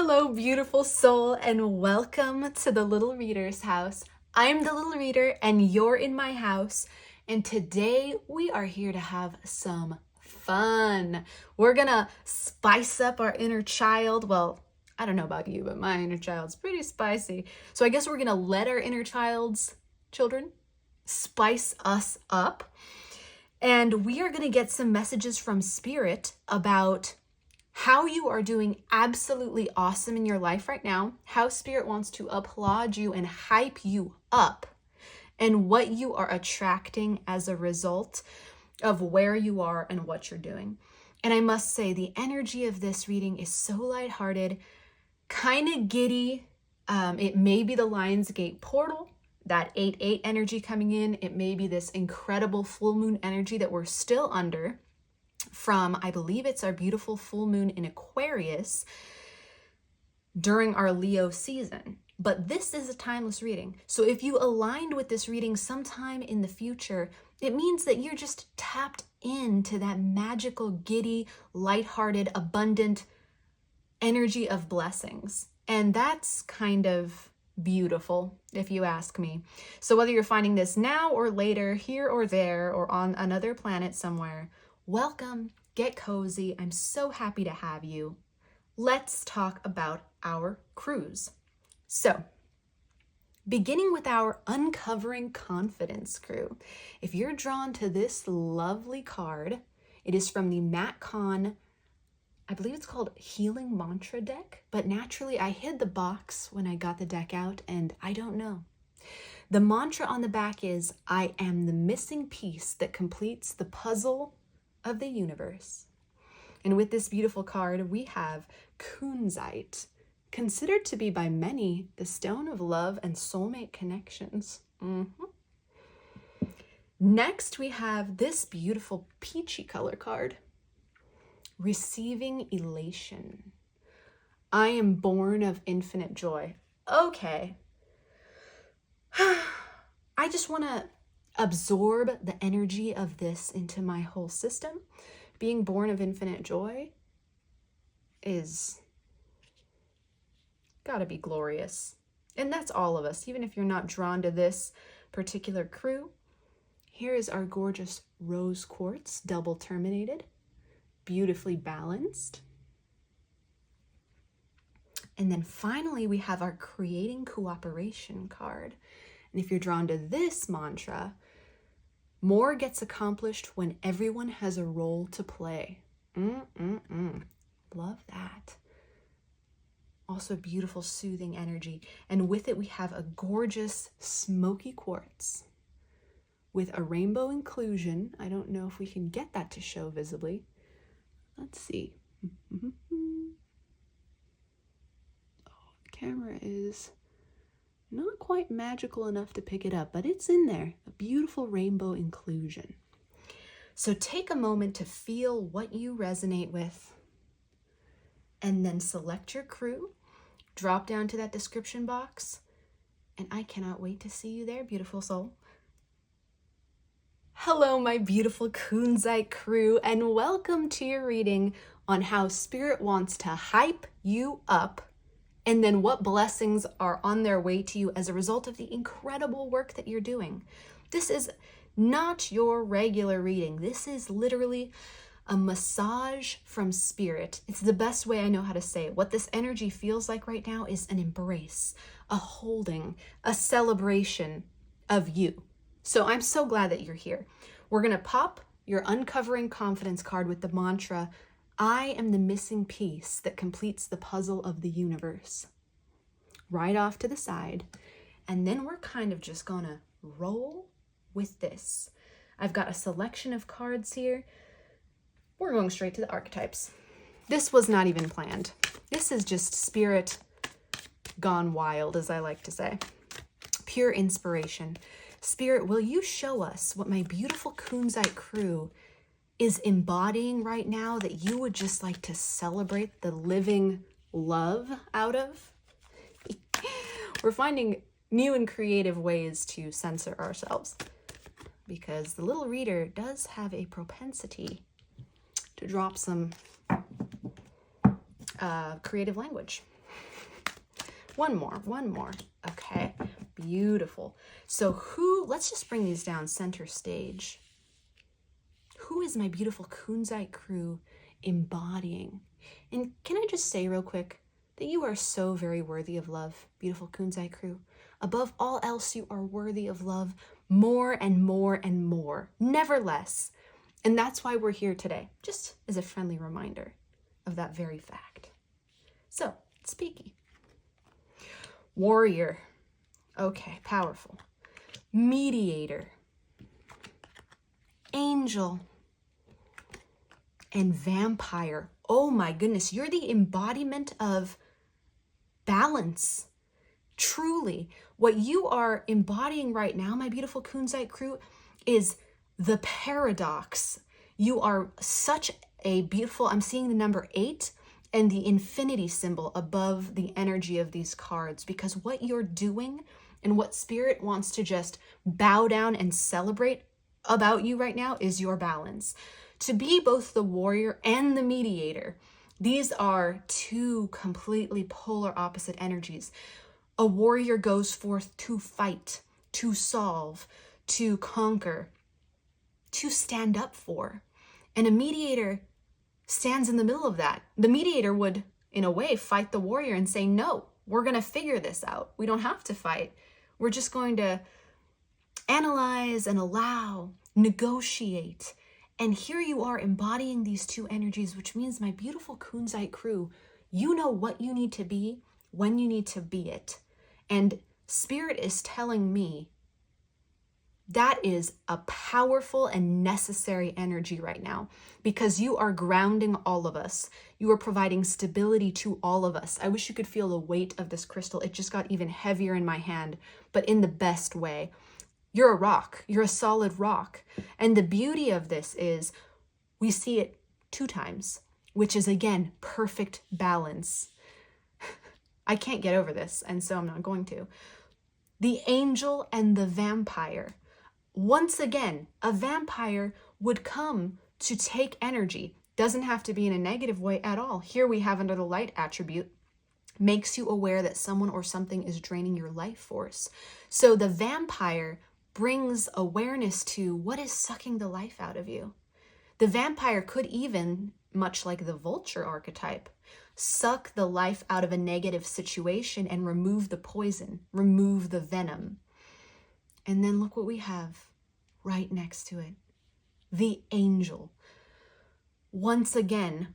Hello, beautiful soul, and welcome to the Little Reader's house. I'm the Little Reader, and you're in my house. And today we are here to have some fun. We're gonna spice up our inner child. Well, I don't know about you, but my inner child's pretty spicy. So I guess we're gonna let our inner children spice us up. And we are gonna get some messages from Spirit about how you are doing absolutely awesome in your life right now, how Spirit wants to applaud you and hype you up, and what you are attracting as a result of where you are and what you're doing. And I must say, the energy of this reading is so lighthearted, kind of giddy. It may be the Lionsgate portal, that 8-8 energy coming in. It may be this incredible full moon energy that we're still under from, I believe it's our beautiful full moon in Aquarius during our Leo season. But this is a timeless reading. So if you aligned with this reading sometime in the future, it means that you're just tapped into that magical, giddy, lighthearted, abundant energy of blessings. And that's kind of beautiful, if you ask me. So whether you're finding this now or later, here or there, or on another planet somewhere, welcome, get cozy. I'm so happy to have you. Let's talk about our cruise. So, beginning with our Uncovering Confidence crew. If you're drawn to this lovely card, it is from the Kahn, I believe it's called Healing Mantra deck, but naturally I hid the box when I got the deck out and I don't know. The mantra on the back is, I am the missing piece that completes the puzzle of the universe. And with this beautiful card, we have Kunzite, considered to be by many the stone of love and soulmate connections. Next, we have this beautiful peachy color card, Receiving Elation. I am born of infinite joy. Okay. I just want to absorb the energy of this into my whole system. Being born of infinite joy is gotta be glorious. And that's all of us, even if you're not drawn to this particular crew. Here is our gorgeous rose quartz, double terminated, beautifully balanced. And then finally, we have our Creating Cooperation card. And if you're drawn to this mantra, more gets accomplished when everyone has a role to play. Love that. Also beautiful, soothing energy. And with it, we have a gorgeous smoky quartz with a rainbow inclusion. I don't know if we can get that to show visibly. Let's see. Oh, the camera is not quite magical enough to pick it up, but it's in there. A beautiful rainbow inclusion. So take a moment to feel what you resonate with, and then select your crew, drop down to that description box, and I cannot wait to see you there, beautiful soul. Hello, my beautiful Kunzite crew, and welcome to your reading on how Spirit wants to hype you up, and then what blessings are on their way to you as a result of the incredible work that you're doing. This is not your regular reading. This is literally a massage from Spirit. It's the best way I know how to say it. What this energy feels like right now is an embrace, a holding, a celebration of you. So I'm so glad that you're here. We're going to pop your Uncovering Confidence card with the mantra, I am the missing piece that completes the puzzle of the universe, right off to the side. And then we're kind of just going to roll with this. I've got a selection of cards here. We're going straight to the archetypes. This was not even planned. This is just Spirit gone wild, as I like to say. Pure inspiration. Spirit, will you show us what my beautiful Kunzite crew is embodying right now that you would just like to celebrate the living love out of? We're finding new and creative ways to censor ourselves because the Little Reader does have a propensity to drop some creative language. One more. Okay, beautiful. So let's just bring these down center stage. Who is my beautiful Kunzite crew embodying? And can I just say real quick that you are so very worthy of love, beautiful Kunzite crew. Above all else, you are worthy of love more and more and more, never less. And that's why we're here today, just as a friendly reminder of that very fact. So, speaky. Warrior. Okay, powerful. Mediator. Angel. And vampire. Oh my goodness, you're the embodiment of balance. Truly, what you are embodying right now, my beautiful Kunzite crew, is the paradox. You are such a beautiful, I'm seeing the number 8 and the infinity symbol above the energy of these cards, because what you're doing and what Spirit wants to just bow down and celebrate about you right now is your balance. To be both the warrior and the mediator, these are two completely polar opposite energies. A warrior goes forth to fight, to solve, to conquer, to stand up for. And a mediator stands in the middle of that. The mediator would, in a way, fight the warrior and say, no, we're going to figure this out. We don't have to fight. We're just going to analyze and allow, negotiate. And here you are embodying these two energies, which means, my beautiful Kunzite crew, you know what you need to be when you need to be it. And Spirit is telling me that is a powerful and necessary energy right now, because you are grounding all of us. You are providing stability to all of us. I wish you could feel the weight of this crystal. It just got even heavier in my hand, but in the best way. You're a rock. You're a solid rock. And the beauty of this is we see it 2 times, which is, again, perfect balance. I can't get over this, and so I'm not going to. The angel and the vampire. Once again, a vampire would come to take energy. Doesn't have to be in a negative way at all. Here we have under the light attribute, makes you aware that someone or something is draining your life force. So the vampire brings awareness to what is sucking the life out of you. The vampire could even, much like the vulture archetype, suck the life out of a negative situation and remove the poison, remove the venom. And then look what we have right next to it. The angel. Once again,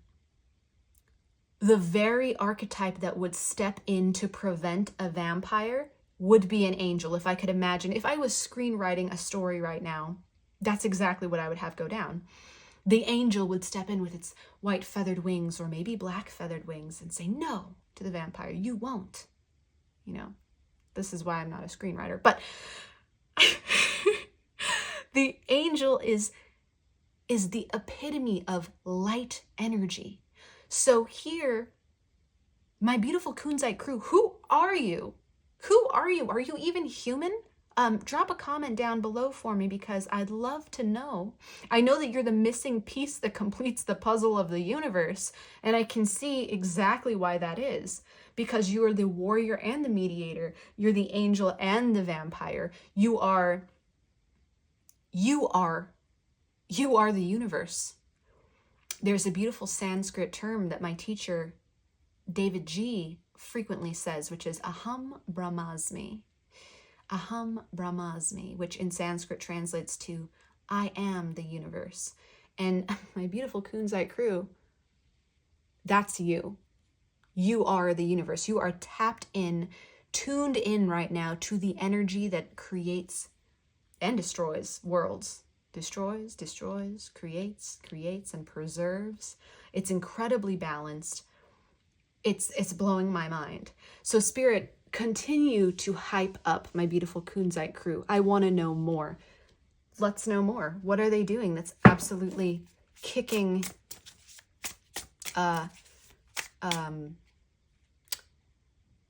the very archetype that would step in to prevent a vampire would be an angel. If I could imagine, if I was screenwriting a story right now, that's exactly what I would have go down. The angel would step in with its white feathered wings, or maybe black feathered wings, and say no to the vampire. You won't. You know, this is why I'm not a screenwriter. But the angel is the epitome of light energy. So here, my beautiful Kunzite crew, who are you? Who are you? Are you even human? Drop a comment down below for me, because I'd love to know. I know that you're the missing piece that completes the puzzle of the universe, and I can see exactly why that is, because you are the warrior and the mediator. You're the angel and the vampire. You are the universe. There's a beautiful Sanskrit term that my teacher, David G., frequently says, which is aham brahmasmi. Aham brahmasmi, which in Sanskrit translates to I am the universe. And my beautiful Kunzite crew, that's you. You are the universe. You are tapped in, tuned in right now to the energy that creates and destroys worlds. Destroys, creates, and preserves. It's incredibly balanced. It's blowing my mind. So Spirit, continue to hype up my beautiful Kunzite crew. I want to know more. Let's know more. What are they doing that's absolutely kicking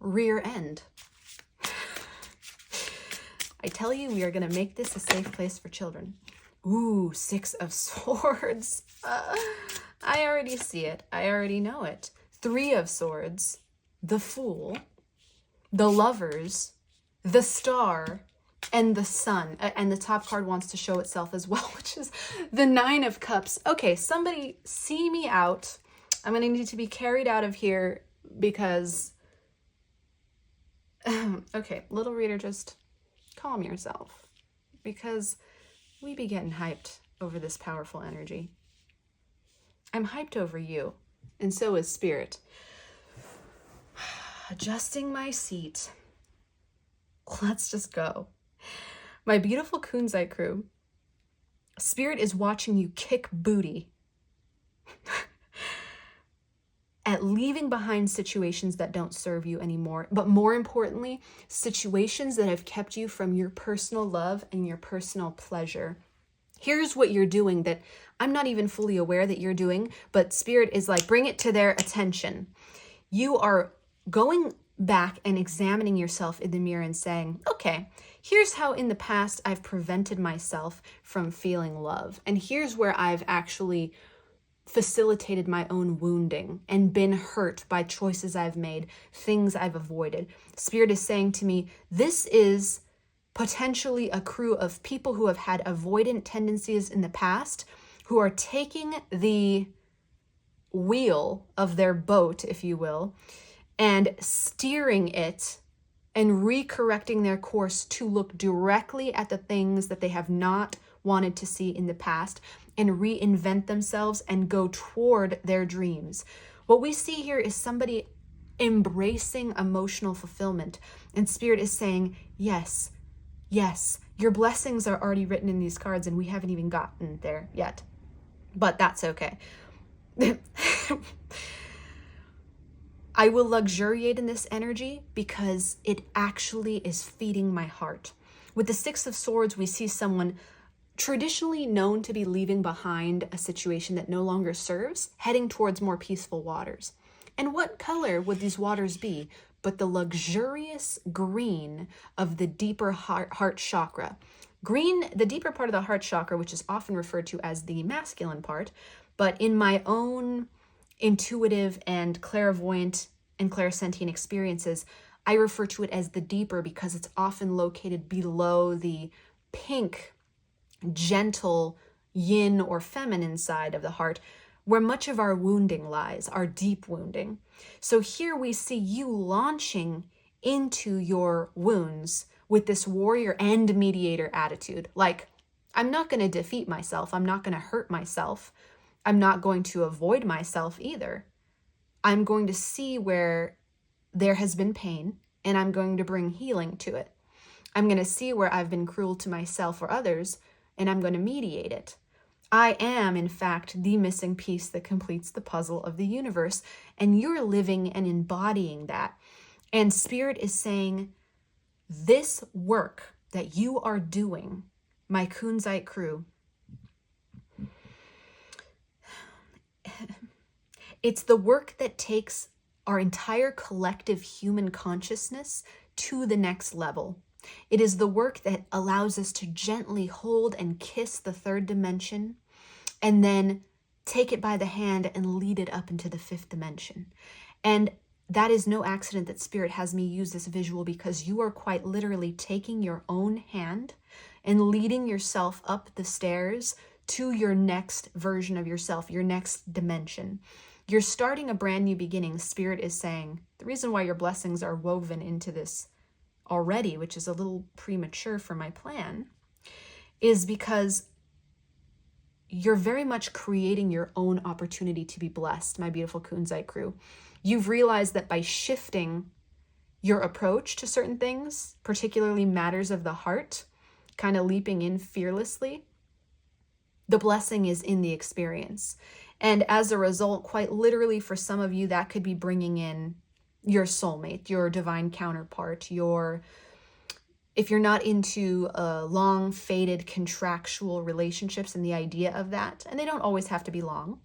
rear end? I tell you, we are going to make this a safe place for children. Ooh, 6 of Swords. I already see it. I already know it. 3 of Swords. The Fool. the Lovers, the Star, and the Sun. And the top card wants to show itself as well, which is the Nine of Cups. Okay, somebody see me out. I'm going to need to be carried out of here because... okay, little reader, just calm yourself, because we be getting hyped over this powerful energy. I'm hyped over you, and so is Spirit. Adjusting my seat. Let's just go. My beautiful Kunzite crew, Spirit is watching you kick booty at leaving behind situations that don't serve you anymore, but more importantly, situations that have kept you from your personal love and your personal pleasure. Here's what you're doing that I'm not even fully aware that you're doing, but Spirit is like, bring it to their attention. You are going back and examining yourself in the mirror and saying, okay, here's how in the past I've prevented myself from feeling love. And here's where I've actually facilitated my own wounding and been hurt by choices I've made, things I've avoided. Spirit is saying to me, this is potentially a crew of people who have had avoidant tendencies in the past, who are taking the wheel of their boat, if you will, and steering it and recorrecting their course to look directly at the things that they have not wanted to see in the past and reinvent themselves and go toward their dreams. What we see here is somebody embracing emotional fulfillment, and Spirit is saying, yes, yes, your blessings are already written in these cards and we haven't even gotten there yet, but that's okay. I will luxuriate in this energy because it actually is feeding my heart. With the Six of Swords, we see someone traditionally known to be leaving behind a situation that no longer serves, heading towards more peaceful waters. And what color would these waters be but the luxurious green of the deeper heart chakra? Green, the deeper part of the heart chakra, which is often referred to as the masculine part, but in my own intuitive and clairvoyant and clairsentient experiences, I refer to it as the deeper because it's often located below the pink, gentle yin or feminine side of the heart, where much of our wounding lies, our deep wounding. So here we see you launching into your wounds with this warrior and mediator attitude. Like, I'm not going to defeat myself. I'm not going to hurt myself. I'm not going to avoid myself either. I'm going to see where there has been pain and I'm going to bring healing to it. I'm going to see where I've been cruel to myself or others and I'm going to mediate it. I am, in fact, the missing piece that completes the puzzle of the universe, and you're living and embodying that. And Spirit is saying, this work that you are doing, my Kunzite crew, it's the work that takes our entire collective human consciousness to the next level. It is the work that allows us to gently hold and kiss the third dimension and then take it by the hand and lead it up into the fifth dimension. And that is no accident that Spirit has me use this visual, because you are quite literally taking your own hand and leading yourself up the stairs to your next version of yourself, your next dimension. You're starting a brand new beginning. Spirit is saying the reason why your blessings are woven into this already, which is a little premature for my plan, is because you're very much creating your own opportunity to be blessed, my beautiful Kunzite crew. You've realized that by shifting your approach to certain things, particularly matters of the heart, kind of leaping in fearlessly, the blessing is in the experience. And as a result, quite literally for some of you, that could be bringing in your soulmate, your divine counterpart, if you're not into long, faded, contractual relationships and the idea of that, and they don't always have to be long.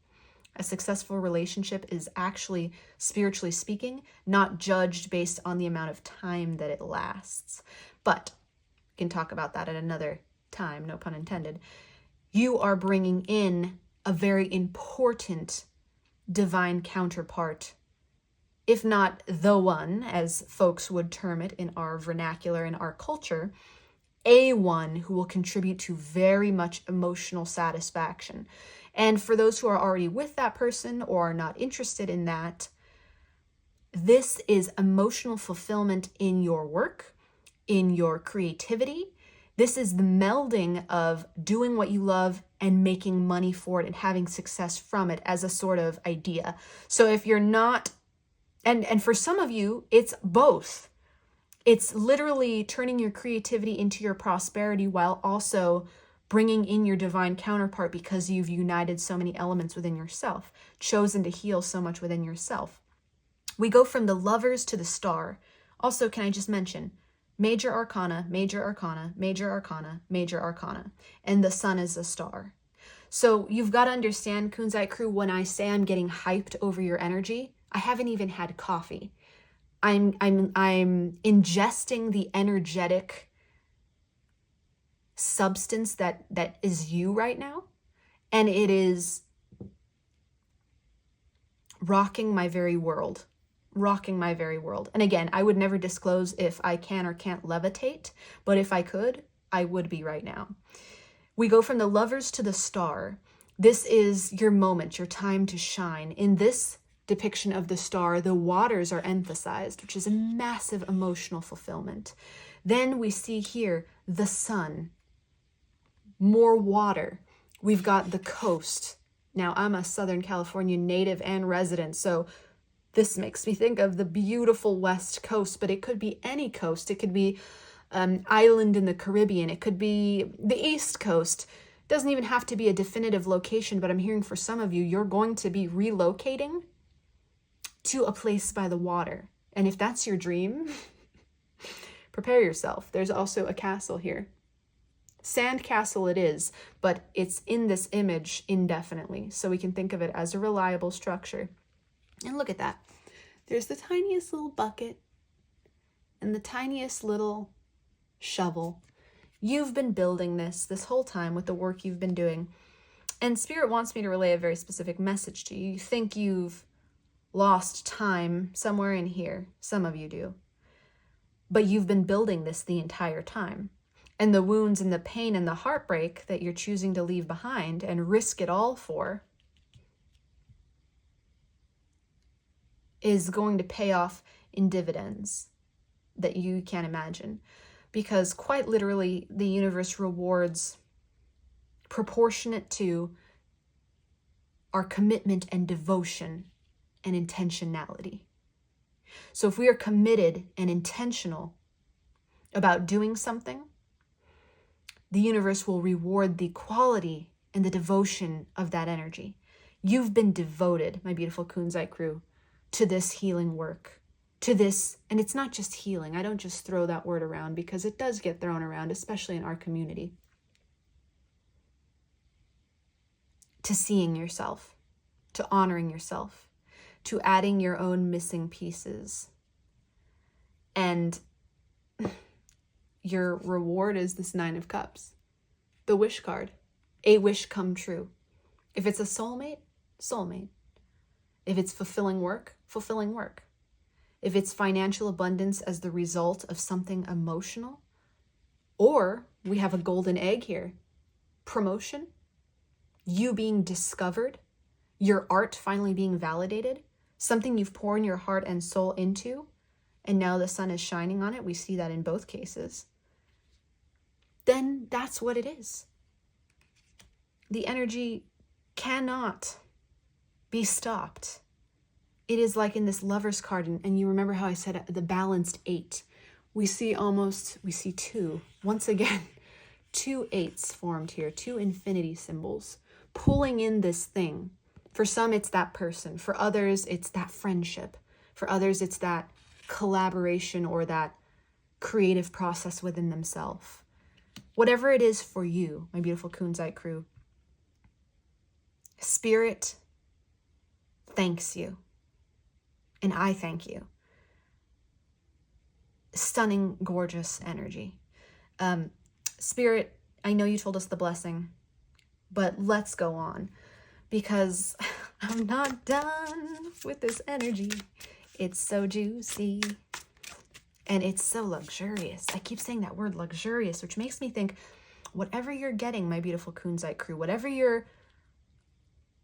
A successful relationship is actually, spiritually speaking, not judged based on the amount of time that it lasts. But we can talk about that at another time, no pun intended. You are bringing in a very important divine counterpart if not the one, as folks would term it in our vernacular, in our culture, a one who will contribute to very much emotional satisfaction. And for those who are already with that person or are not interested in that, this is emotional fulfillment in your work, in your creativity. This is the melding of doing what you love and making money for it and having success from it as a sort of idea. So if you're not, and for some of you, it's both. It's literally turning your creativity into your prosperity while also bringing in your divine counterpart because you've united so many elements within yourself, chosen to heal so much within yourself. We go from the Lovers to the Star. Also, can I just mention, Major Arcana, Major Arcana, Major Arcana, Major Arcana, and the Sun is a star. So you've got to understand, Kunzite Crew, when I say I'm getting hyped over your energy, I haven't even had coffee. I'm ingesting the energetic substance that is you right now, and it is rocking my very world. Rocking my very world. And again, I would never disclose if I can or can't levitate, but if I could, I would be right now. We go from the Lovers to the Star. This is your moment, your time to shine. In this depiction of the star, the waters are emphasized, which is a massive emotional fulfillment. Then we see here the sun, more water. We've got the coast. Now, I'm a Southern California native and resident, so this makes me think of the beautiful West Coast, but it could be any coast. It could be an island in the Caribbean. It could be the East Coast. It doesn't even have to be a definitive location, but I'm hearing for some of you, you're going to be relocating to a place by the water. And if that's your dream, prepare yourself. There's also a castle here. Sand castle it is, but it's in this image indefinitely. So we can think of it as a reliable structure. And look at that. There's the tiniest little bucket and the tiniest little shovel. You've been building this whole time with the work you've been doing. And Spirit wants me to relay a very specific message to you. You think you've lost time somewhere in here. Some of you do. But you've been building this the entire time. And the wounds and the pain and the heartbreak that you're choosing to leave behind and risk it all for is going to pay off in dividends that you can't imagine. Because quite literally, the universe rewards proportionate to our commitment and devotion and intentionality. So if we are committed and intentional about doing something, the universe will reward the quality and the devotion of that energy. You've been devoted, my beautiful Kunzite Crew, to this healing work, to this, and it's not just healing. I don't just throw that word around because it does get thrown around, especially in our community. To seeing yourself, to honoring yourself, to adding your own missing pieces. And your reward is this 9 of Cups, the wish card, a wish come true. If it's a soulmate, soulmate. If it's fulfilling work, fulfilling work. If it's financial abundance as the result of something emotional, or we have a golden egg here, promotion, you being discovered, your art finally being validated, something you've poured your heart and soul into, and now the sun is shining on it. We see that in both cases. Then that's what it is. The energy cannot be stopped. It is like in this Lover's card, and you remember how I said the balanced 8. We see 2. Once again, 2 8s formed here, 2 infinity symbols, pulling in this thing. For some, it's that person. For others, it's that friendship. For others, it's that collaboration or that creative process within themselves. Whatever it is for you, my beautiful Kunzite Crew, Spirit thanks you. And I thank you. Stunning, gorgeous energy. Spirit, I know you told us the blessing, but let's go on because I'm not done with this energy. It's so juicy. And it's so luxurious. I keep saying that word luxurious, which makes me think whatever you're getting, my beautiful Kunzite crew, whatever you're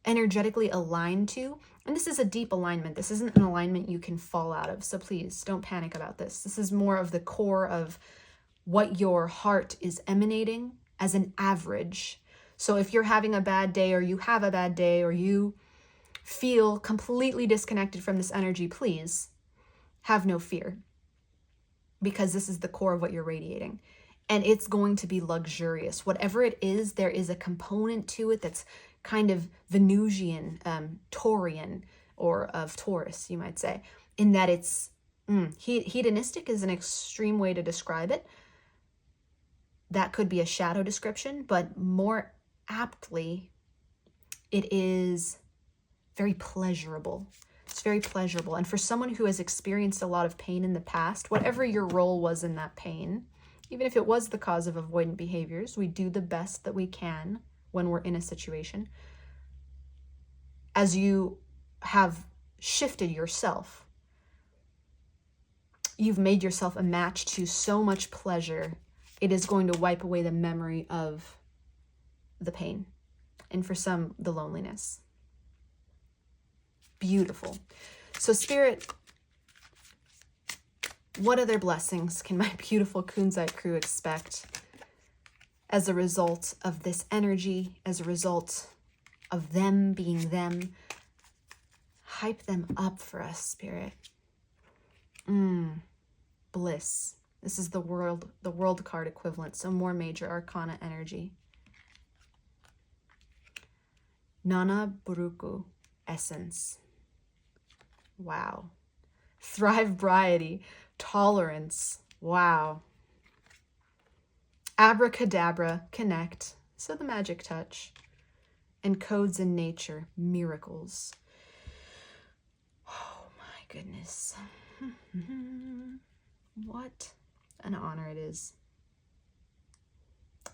energetically aligned to, and this is a deep alignment. This isn't an alignment you can fall out of. So please don't panic about this. This is more of the core of what your heart is emanating as an average. So if you're having a bad day, or you have a bad day, or you feel completely disconnected from this energy, please have no fear, because this is the core of what you're radiating. And it's going to be luxurious. Whatever it is, there is a component to it that's kind of Venusian, Taurian, or of Taurus, you might say, in that it's hedonistic is an extreme way to describe it. That could be a shadow description, but more aptly, it is very pleasurable. It's very pleasurable. And for someone who has experienced a lot of pain in the past, whatever your role was in that pain, even if it was the cause of avoidant behaviors, we do the best that we can when we're in a situation. As you have shifted yourself, you've made yourself a match to so much pleasure, it is going to wipe away the memory of the pain. And for some, the loneliness. Beautiful. So Spirit, what other blessings can my beautiful Kunzite crew expect as a result of this energy, as a result of them being them? Hype them up for us, Spirit. Bliss. This is the world card equivalent, so more major arcana energy. Nana Buruku, essence. Wow. Thrive-briety, tolerance. Wow. Abracadabra, connect. So the magic touch. And codes in nature, miracles. Oh my goodness. What an honor it is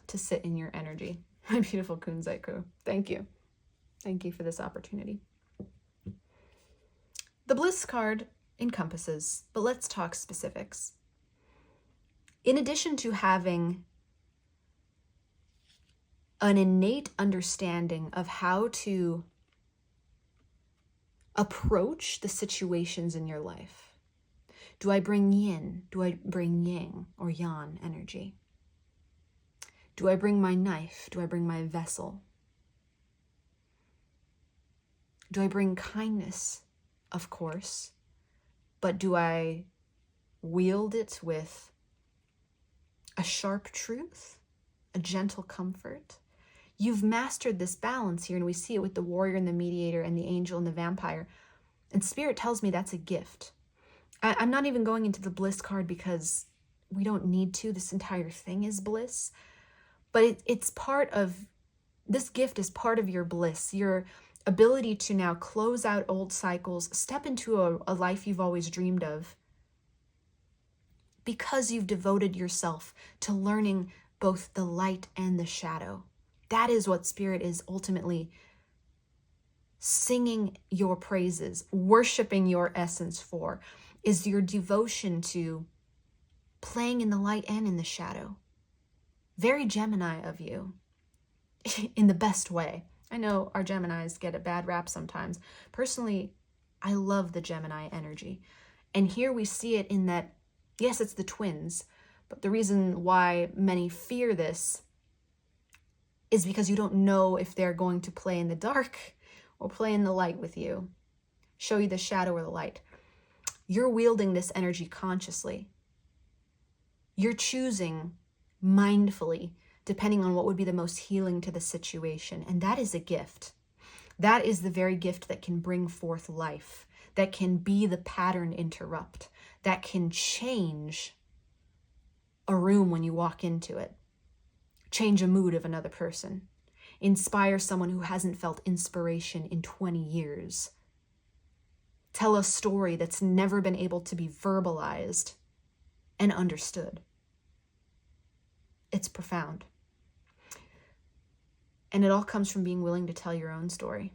to sit in your energy. My beautiful Kunzite crew. Thank you. Thank you for this opportunity. The Bliss card encompasses, but let's talk specifics. In addition to having an innate understanding of how to approach the situations in your life, do I bring yin? Do I bring yang or yang energy? Do I bring my knife? Do I bring my vessel? Do I bring kindness? Of course. But do I wield it with a sharp truth? A gentle comfort? You've mastered this balance here, and we see it with the warrior and the mediator and the angel and the vampire. And Spirit tells me that's a gift. I'm not even going into the bliss card because we don't need to. This entire thing is bliss. But it's part of, this gift is part of your bliss, your ability to now close out old cycles, step into a life you've always dreamed of, because you've devoted yourself to learning both the light and the shadow. That is what Spirit is ultimately singing your praises, worshiping your essence for, is your devotion to playing in the light and in the shadow. Very Gemini of you, in the best way. I know our Geminis get a bad rap sometimes. Personally, I love the Gemini energy. And here we see it in that, yes, it's the twins, but the reason why many fear this is because you don't know if they're going to play in the dark or play in the light with you, show you the shadow or the light. You're wielding this energy consciously. You're choosing mindfully, depending on what would be the most healing to the situation. And that is a gift. That is the very gift that can bring forth life, that can be the pattern interrupt, that can change a room when you walk into it, change a mood of another person, inspire someone who hasn't felt inspiration in 20 years, tell a story that's never been able to be verbalized and understood. It's profound. And it all comes from being willing to tell your own story.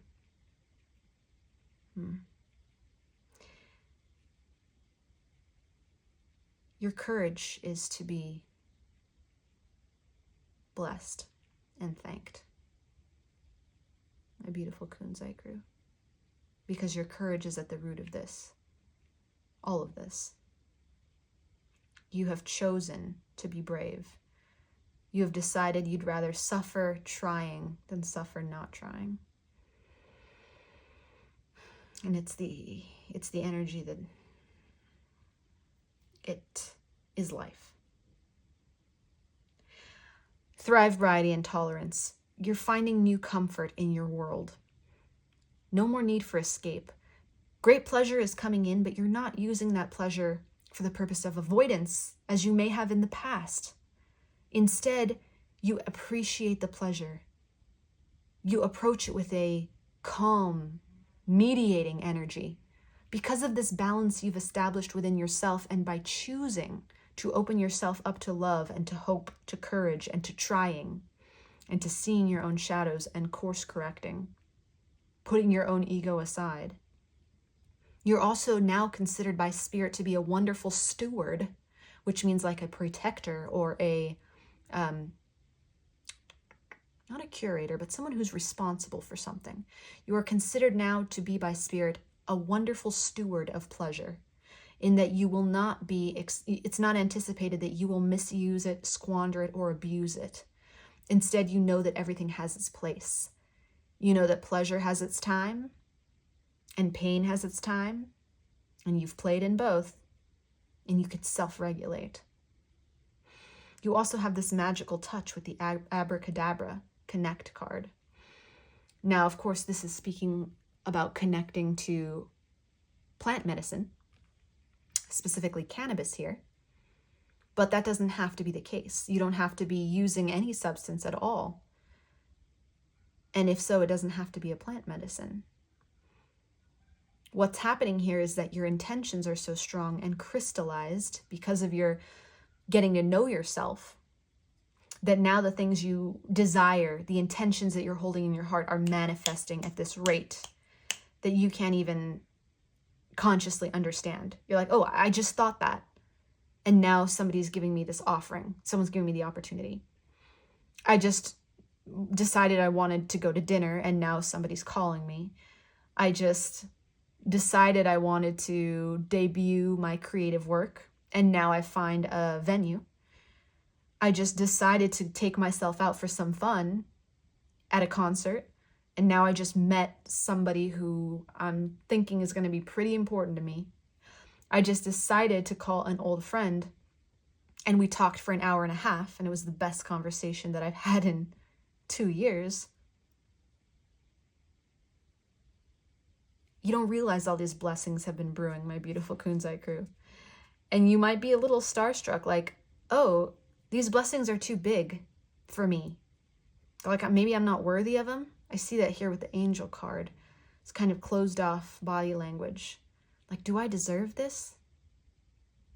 Your courage is to be blessed and thanked, my beautiful Kunzite Crew, because your courage is at the root of this, all of this. You have chosen to be brave. You have decided you'd rather suffer trying than suffer not trying. And it's the energy that it is life. Thrive, variety, and tolerance. You're finding new comfort in your world. No more need for escape. Great pleasure is coming in, but you're not using that pleasure for the purpose of avoidance, as you may have in the past. Instead, you appreciate the pleasure. You approach it with a calm, mediating energy. Because of this balance you've established within yourself, and by choosing to open yourself up to love and to hope, to courage and to trying, and to seeing your own shadows and course correcting, putting your own ego aside. You're also now considered by Spirit to be a wonderful steward, which means like a protector or a, not a curator, but someone who's responsible for something. You are considered now to be by Spirit a wonderful steward of pleasure, in that you will not be, it's not anticipated that you will misuse it, squander it, or abuse it. Instead, you know that everything has its place. You know that pleasure has its time, and pain has its time, and you've played in both, and you could self-regulate. You also have this magical touch with the Abracadabra Connect card. Now, of course, this is speaking about connecting to plant medicine, specifically cannabis here, but that doesn't have to be the case. You don't have to be using any substance at all. And if so, it doesn't have to be a plant medicine. What's happening here is that your intentions are so strong and crystallized because of your getting to know yourself, that now the things you desire, the intentions that you're holding in your heart, are manifesting at this rate that you can't even consciously understand. You're like, oh, I just thought that. And now somebody's giving me this offering. Someone's giving me the opportunity. I just decided I wanted to go to dinner, and now somebody's calling me. I just decided I wanted to debut my creative work, and now I find a venue. I just decided to take myself out for some fun at a concert, and now I just met somebody who I'm thinking is going to be pretty important to me. I just decided to call an old friend, and we talked for an hour and a half, and it was the best conversation that I've had in 2 years. You don't realize all these blessings have been brewing, my beautiful Kunzite Crew. And you might be a little starstruck, like, oh, these blessings are too big for me. Like, maybe I'm not worthy of them. I see that here with the angel card. It's kind of closed off body language. Like, do I deserve this?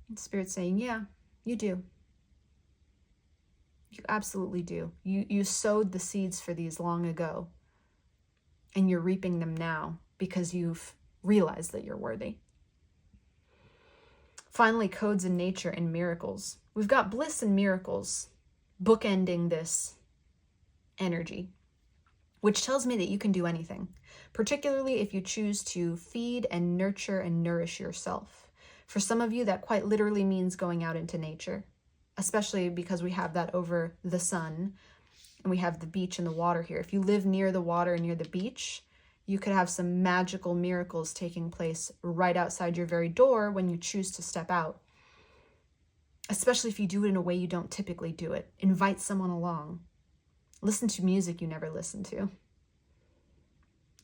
And Spirit's saying, yeah, you do. You absolutely do. You sowed the seeds for these long ago, and you're reaping them now because you've realized that you're worthy. Finally, codes in nature and miracles. We've got bliss and miracles bookending this energy, which tells me that you can do anything, particularly if you choose to feed and nurture and nourish yourself. For some of you, that quite literally means going out into nature, especially because we have that over the sun and we have the beach and the water here. If you live near the water and near the beach, you could have some magical miracles taking place right outside your very door when you choose to step out. Especially if you do it in a way you don't typically do it. Invite someone along. Listen to music you never listen to.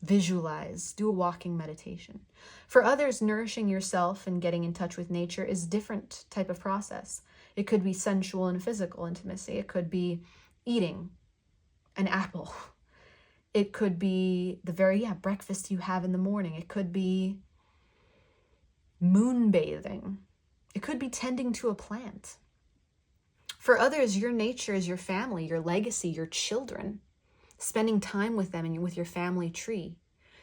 Visualize. Do a walking meditation. For others, nourishing yourself and getting in touch with nature is a different type of process. It could be sensual and physical intimacy. It could be eating an apple. It could be the very breakfast you have in the morning. It could be moonbathing. It could be tending to a plant. For others, your nature is your family, your legacy, your children. Spending time with them and with your family tree.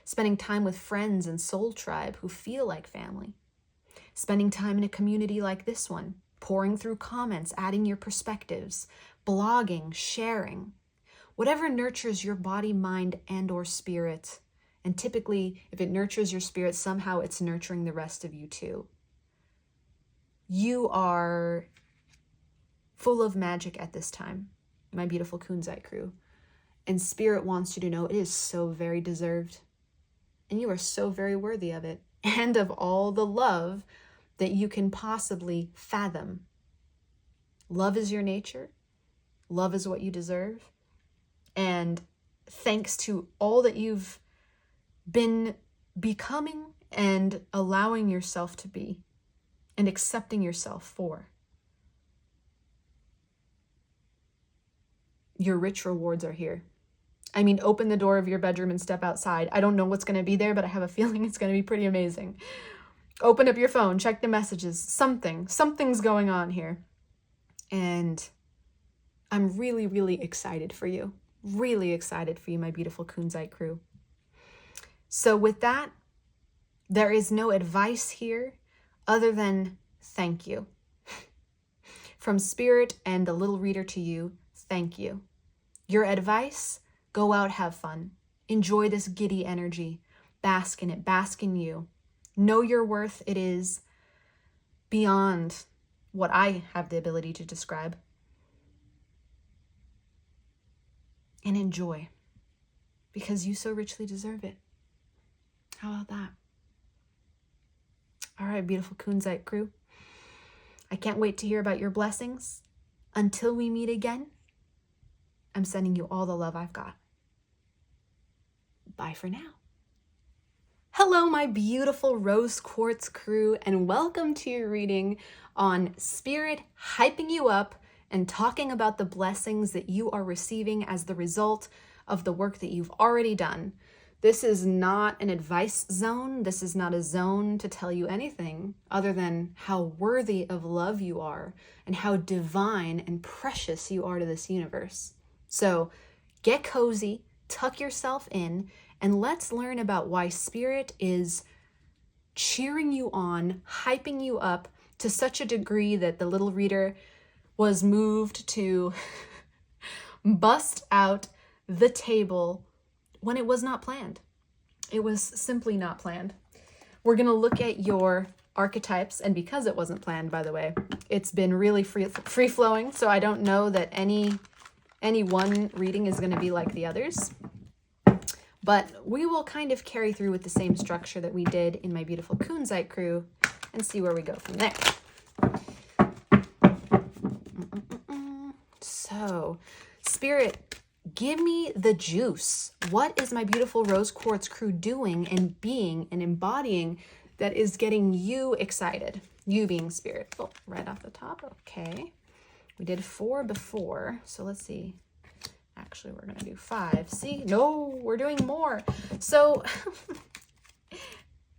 Spending time with friends and soul tribe who feel like family. Spending time in a community like this one. pouring through comments, adding your perspectives, blogging, sharing, whatever nurtures your body, mind, and or spirit. And typically, if it nurtures your spirit, somehow it's nurturing the rest of you too. You are full of magic at this time, my beautiful Kunzite crew. And spirit wants you to know it is so very deserved. And you are so very worthy of it. And of all the love that you can possibly fathom. Love is your nature. Love is what you deserve. And thanks to all that you've been becoming and allowing yourself to be and accepting yourself for, your rich rewards are here. I mean, open the door of your bedroom and step outside. I don't know what's going to be there, but I have a feeling it's going to be pretty amazing. Open up your phone, check the messages, something's going on here. And I'm really, really excited for you. Really excited for you, my beautiful Kunzite crew. So with that, there is no advice here other than thank you. From Spirit and the little reader to you, thank you. Your advice, go out, have fun. Enjoy this giddy energy. Bask in it, bask in you. Know your worth. It is beyond what I have the ability to describe. And enjoy, because you so richly deserve it. How about that? All right, beautiful Kunzite crew. I can't wait to hear about your blessings. Until we meet again, I'm sending you all the love I've got. Bye for now. Hello, my beautiful Rose Quartz crew, and welcome to your reading on Spirit hyping you up and talking about the blessings that you are receiving as the result of the work that you've already done. This is not an advice zone. This is not a zone to tell you anything other than how worthy of love you are and how divine and precious you are to this universe. So get cozy, tuck yourself in, and let's learn about why Spirit is cheering you on, hyping you up to such a degree that the little reader was moved to bust out the table when it was not planned. It was simply not planned. We're going to look at your archetypes, and because it wasn't planned, by the way, it's been really free-flowing, so I don't know that any one reading is going to be like the others. But we will kind of carry through with the same structure that we did in my beautiful Kunzite crew and see where we go from there. So, Spirit, give me the juice. What is my beautiful Rose Quartz crew doing and being and embodying that is getting you excited? You being Spirit. Oh, right off the top. Okay. We did 4 before, so let's see. Actually, we're going to do 5. See? No, we're doing more. So,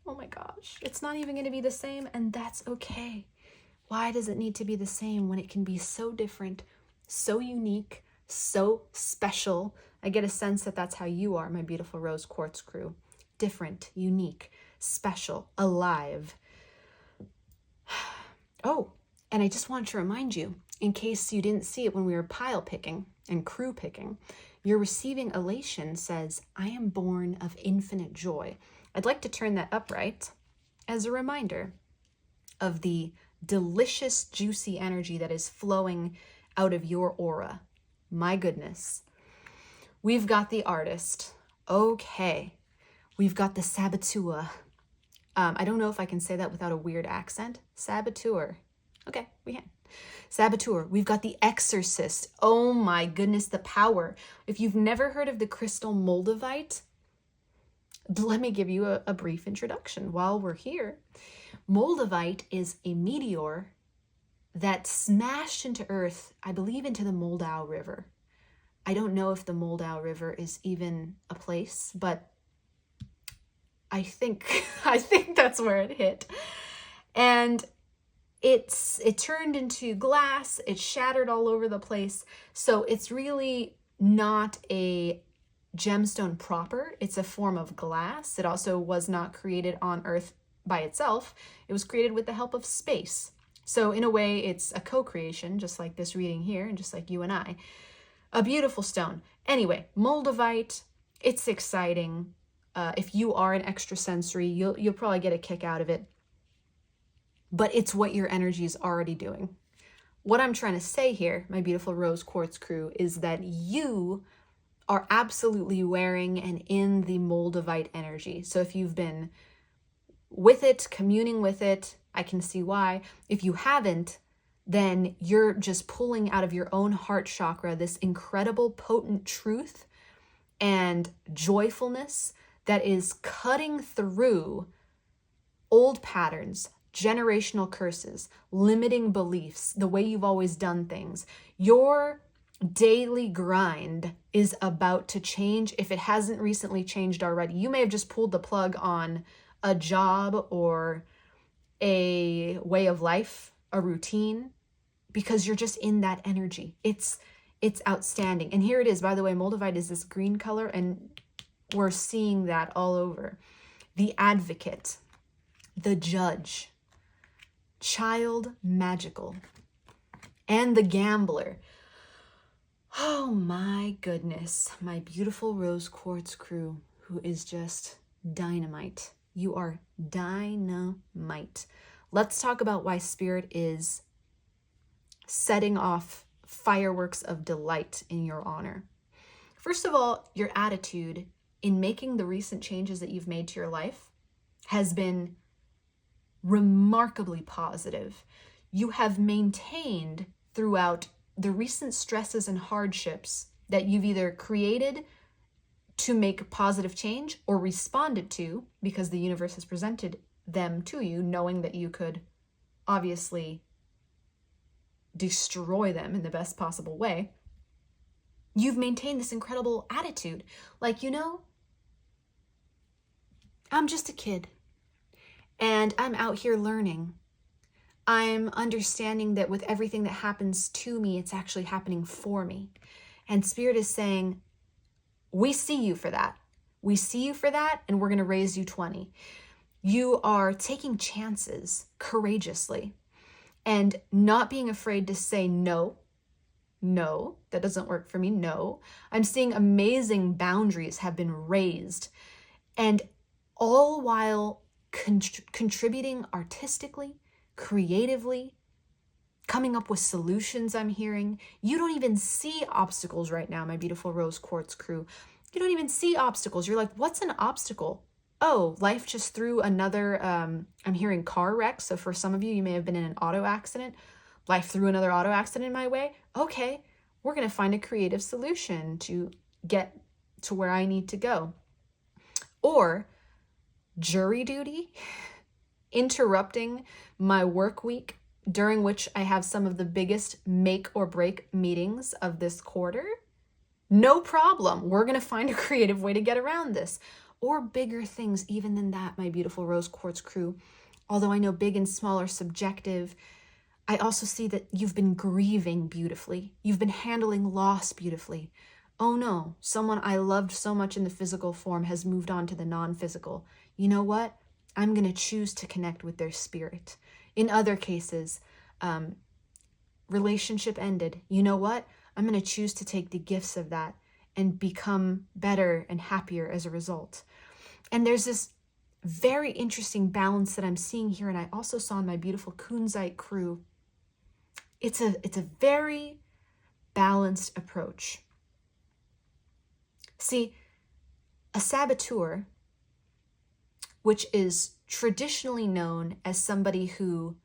oh my gosh, it's not even going to be the same, and that's okay. Why does it need to be the same when it can be so different, so unique, so special? I get a sense that that's how you are, my beautiful Rose Quartz crew. Different, unique, special, alive. Oh, and I just wanted to remind you, in case you didn't see it when we were pile picking and crew picking, your receiving elation says, I am born of infinite joy. I'd like to turn that upright as a reminder of the delicious, juicy energy that is flowing out of your aura. My goodness. We've got the artist. Okay. We've got the saboteur. I don't know if I can say that without a weird accent. Saboteur. Okay, we can. Saboteur. We've got the exorcist. Oh my goodness, the power. If you've never heard of the crystal moldavite, let me give you a brief introduction while we're here. Moldavite is a meteor that smashed into Earth, I believe into the Moldau River. I don't know if the Moldau River is even a place, but I think that's where it hit. And it turned into glass, it shattered all over the place. So it's really not a gemstone proper, it's a form of glass. It also was not created on Earth by itself. It was created with the help of space. So in a way, it's a co-creation, just like this reading here, and just like you and I. A beautiful stone. Anyway, Moldavite, it's exciting. If you are an extrasensory, you'll probably get a kick out of it. But it's what your energy is already doing. What I'm trying to say here, my beautiful rose quartz crew, is that you are absolutely wearing and in the Moldavite energy. So if you've been with it, communing with it, I can see why. If you haven't, then you're just pulling out of your own heart chakra this incredible, potent truth and joyfulness that is cutting through old patterns, generational curses, limiting beliefs, the way you've always done things. Your daily grind is about to change if it hasn't recently changed already. You may have just pulled the plug on a job or a way of life, a routine, because you're just in that energy. It's outstanding. And here it is, by the way, Moldavite is this green color, and we're seeing that all over. The advocate, the judge, child magical, and the gambler. Oh my goodness, my beautiful rose quartz crew, who is just dynamite. You are dynamite. Let's talk about why Spirit is setting off fireworks of delight in your honor. First of all, your attitude in making the recent changes that you've made to your life has been remarkably positive. You have maintained throughout the recent stresses and hardships that you've either created to make positive change or responded to because the universe has presented them to you, knowing that you could obviously destroy them in the best possible way. You've maintained this incredible attitude. Like, I'm just a kid and I'm out here learning. I'm understanding that with everything that happens to me, it's actually happening for me. And Spirit is saying, we see you for that. We see you for that, and we're going to raise you 20. You are taking chances courageously and not being afraid to say no. No, that doesn't work for me. No. I'm seeing amazing boundaries have been raised, and all while contributing artistically, creatively, coming up with solutions. I'm hearing you don't even see obstacles right now, my beautiful rose quartz crew. You don't even see obstacles. You're like, what's an obstacle? Oh, life just threw another, I'm hearing car wreck. So for some of you, you may have been in an auto accident. Life threw another auto accident my way. Okay, we're going to find a creative solution to get to where I need to go. Or jury duty, interrupting my work week, during which I have some of the biggest make or break meetings of this quarter. No problem. We're going to find a creative way to get around this. Or bigger things even than that, my beautiful rose quartz crew. Although I know big and small are subjective, I also see that you've been grieving beautifully. You've been handling loss beautifully. Oh no, someone I loved so much in the physical form has moved on to the non-physical. You know what? I'm going to choose to connect with their spirit. In other cases, relationship ended. You know what? I'm going to choose to take the gifts of that and become better and happier as a result. And there's this very interesting balance that I'm seeing here, and I also saw in my beautiful Kunzite Crew. It's a very balanced approach. See, a saboteur, which is traditionally known as somebody who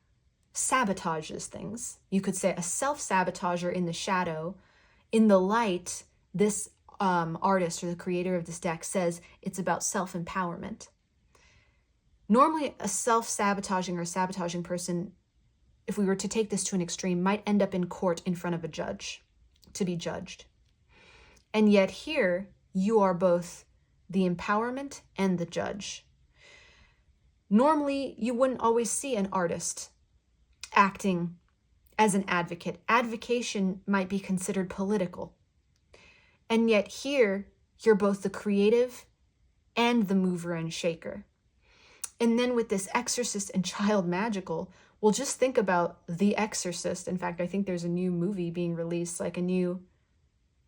sabotages things. You could say a self-sabotager in the shadow. In the light, this artist or the creator of this deck says it's about self-empowerment. Normally, a self-sabotaging or sabotaging person, if we were to take this to an extreme, might end up in court in front of a judge to be judged. And yet here, you are both the empowerment and the judge. Normally, you wouldn't always see an artist acting as an advocate. Advocation might be considered political. And yet here, you're both the creative and the mover and shaker. And then with this exorcist and child magical, Well, just think about The Exorcist. In fact, I think there's a new movie being released, like a new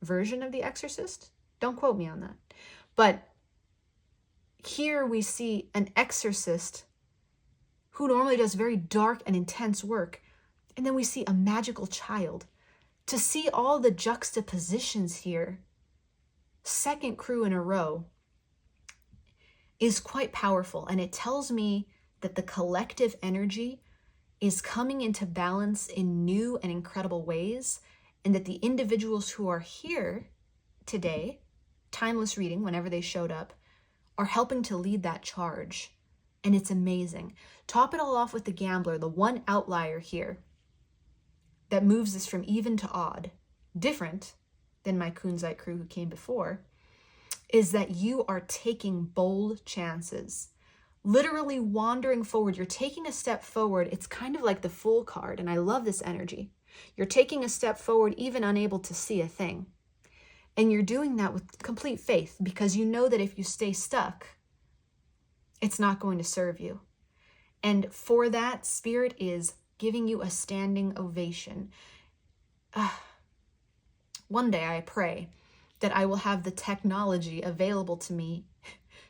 version of The Exorcist. Don't quote me on that. But here we see an exorcist who normally does very dark and intense work. And then we see a magical child. To see all the juxtapositions here, second crew in a row, is quite powerful. And it tells me that the collective energy is coming into balance in new and incredible ways. And that the individuals who are here today, timeless reading, whenever they showed up, are helping to lead that charge. And it's amazing. Top it all off with the gambler, the one outlier here that moves us from even to odd, different than my Kunzite crew who came before, is that you are taking bold chances, literally wandering forward. You're taking a step forward. It's kind of like the Fool card, and I love this energy. You're taking a step forward, even unable to see a thing. And you're doing that with complete faith because you know that if you stay stuck, it's not going to serve you. And for that, Spirit is giving you a standing ovation. One day I pray that I will have the technology available to me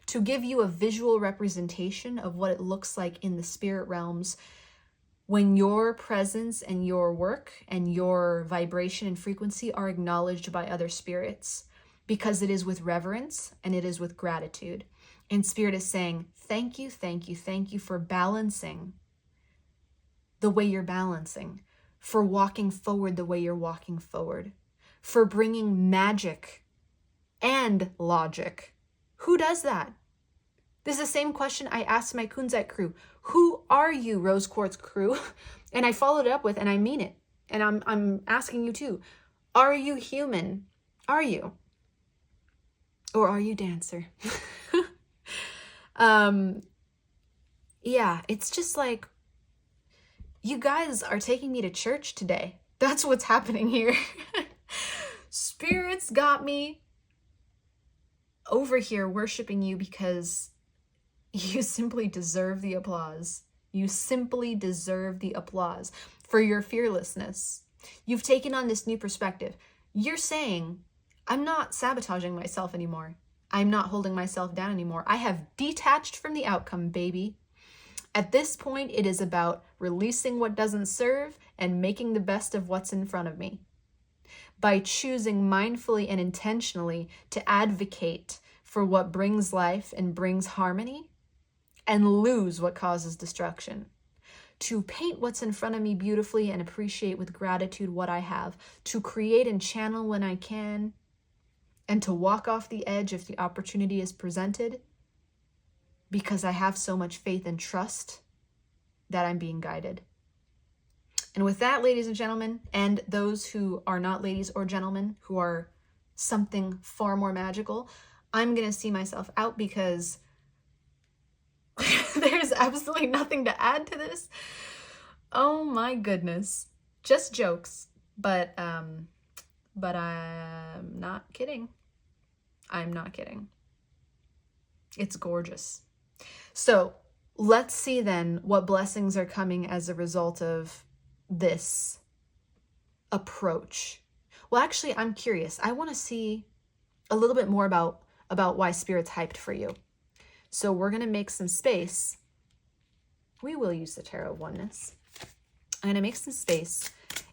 to give you a visual representation of what it looks like in the spirit realms when your presence and your work and your vibration and frequency are acknowledged by other spirits, because it is with reverence and it is with gratitude. And Spirit is saying, thank you, thank you, thank you for balancing the way you're balancing, for walking forward the way you're walking forward, for bringing magic and logic. Who does that? This is the same question I asked my Kunzite crew. Who are you, Rose Quartz crew? And I followed it up with, and I mean it. And I'm asking you too. Are you human? Are you? Or are you dancer? Yeah, it's just like, you guys are taking me to church today. That's what's happening here. Spirits got me over here worshiping you because you simply deserve the applause. You simply deserve the applause for your fearlessness. You've taken on this new perspective. You're saying, I'm not sabotaging myself anymore. I'm not holding myself down anymore. I have detached from the outcome, baby. At this point, it is about releasing what doesn't serve and making the best of what's in front of me. By choosing mindfully and intentionally to advocate for what brings life and brings harmony, and lose what causes destruction. To paint what's in front of me beautifully and appreciate with gratitude what I have. To create and channel when I can, and to walk off the edge if the opportunity is presented, because I have so much faith and trust that I'm being guided. And with that, ladies and gentlemen, and those who are not ladies or gentlemen, who are something far more magical, I'm going to see myself out because there's absolutely nothing to add to this. Oh my goodness. Just jokes. But I'm not kidding. I'm not kidding. It's gorgeous. So let's see then what blessings are coming as a result of this approach. Well, actually, I'm curious. I want to see a little bit more about why Spirit's hyped for you. So we're going to make some space. We will use the Tarot of Oneness. I'm going to make some space,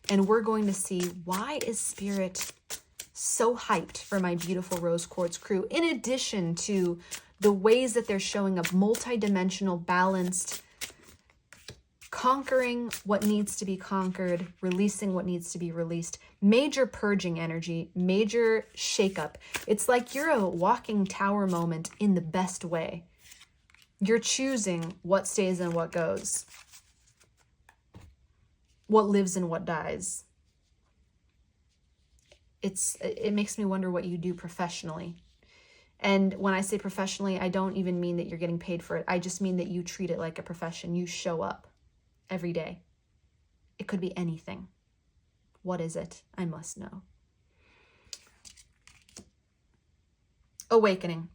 and we're going to see, why is Spirit so hyped for my beautiful Rose Quartz crew, in addition to the ways that they're showing up multidimensional, balanced, conquering what needs to be conquered, releasing what needs to be released, major purging energy, major shakeup. It's like you're a walking tower moment in the best way. You're choosing what stays and what goes, what lives and what dies. It makes me wonder what you do professionally. And when I say professionally, I don't even mean that you're getting paid for it. I just mean that you treat it like a profession. You show up every day. It could be anything. What is it? I must know. Awakening.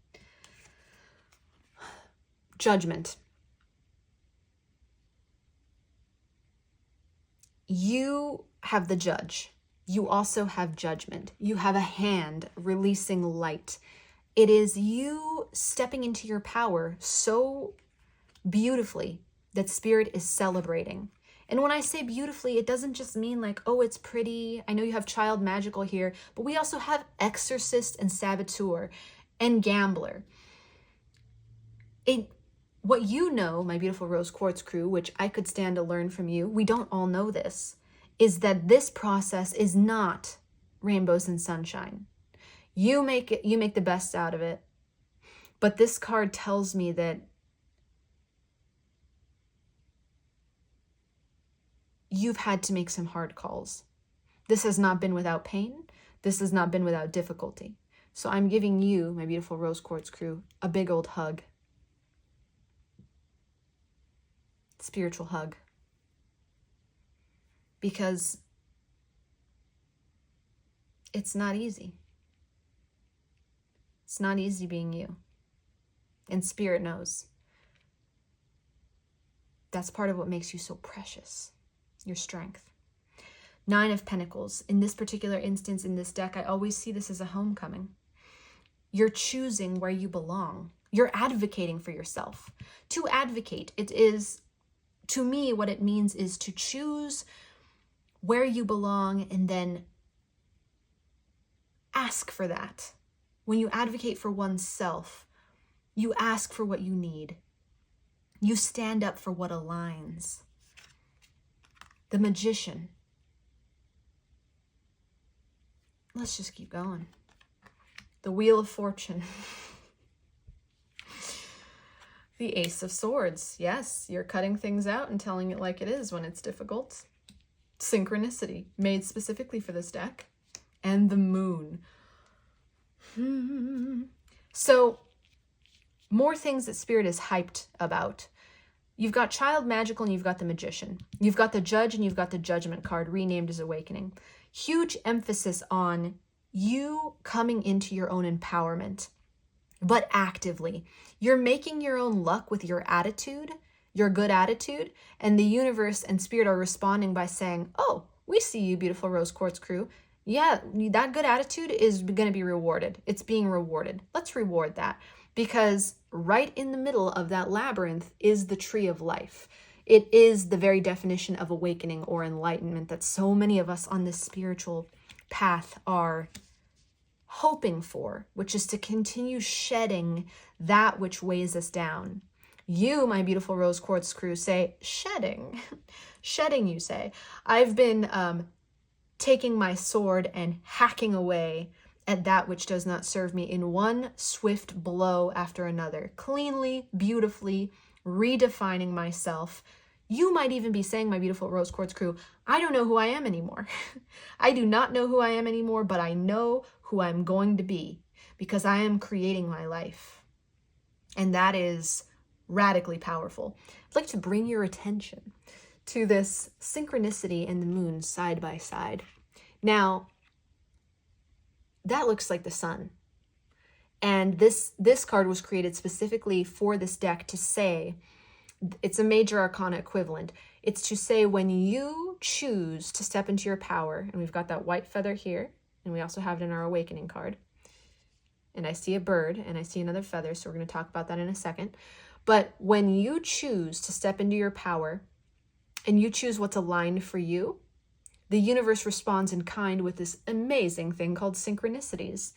Judgment. you have the judge. You also have judgment. You have a hand releasing light. It is you stepping into your power so beautifully that Spirit is celebrating. And when I say beautifully, it doesn't just mean like, oh, it's pretty. I know you have child magical here, but we also have exorcist and saboteur and gambler. What you know, my beautiful Rose Quartz crew, which I could stand to learn from you, we don't all know this, is that this process is not rainbows and sunshine. You make the best out of it. But this card tells me that you've had to make some hard calls. This has not been without pain. This has not been without difficulty. So I'm giving you, my beautiful Rose Quartz crew, a big old hug. Spiritual hug. Because it's not easy. It's not easy being you. And Spirit knows. That's part of what makes you so precious. Your strength. 9 of Pentacles. In this particular instance, in this deck, I always see this as a homecoming. You're choosing where you belong. You're advocating for yourself. To advocate, it is, to me, what it means is to choose where you belong and then ask for that. When you advocate for oneself, you ask for what you need. You stand up for what aligns. The Magician. Let's just keep going. The Wheel of Fortune. The Ace of Swords. Yes, you're cutting things out and telling it like it is when it's difficult. Synchronicity, made specifically for this deck. And the Moon. So, more things that Spirit is hyped about. You've got Child Magical and you've got the Magician. You've got the Judge and you've got the Judgment card, renamed as Awakening. Huge emphasis on you coming into your own empowerment, but actively. You're making your own luck with your attitude, your good attitude, and the universe and Spirit are responding by saying, oh, we see you, beautiful Rose Quartz crew. Yeah, that good attitude is going to be rewarded. It's being rewarded. Let's reward that. Because right in the middle of that labyrinth is the tree of life. It is the very definition of awakening or enlightenment that so many of us on this spiritual path are hoping for, which is to continue shedding that which weighs us down. You, my beautiful Rose Quartz crew, say, shedding. Shedding, you say. I've been taking my sword and hacking away at that which does not serve me in one swift blow after another, cleanly, beautifully, redefining myself. You might even be saying, my beautiful Rose Quartz crew, I don't know who I am anymore. I do not know who I am anymore, but I know who I'm going to be because I am creating my life. And that is radically powerful. I'd like to bring your attention to this synchronicity and the moon side by side. Now, that looks like the sun. And this card was created specifically for this deck to say, it's a major arcana equivalent. It's to say when you choose to step into your power, and we've got that white feather here, and we also have it in our awakening card. And I see a bird, and I see another feather, so we're going to talk about that in a second. But when you choose to step into your power, and you choose what's aligned for you, the universe responds in kind with this amazing thing called synchronicities,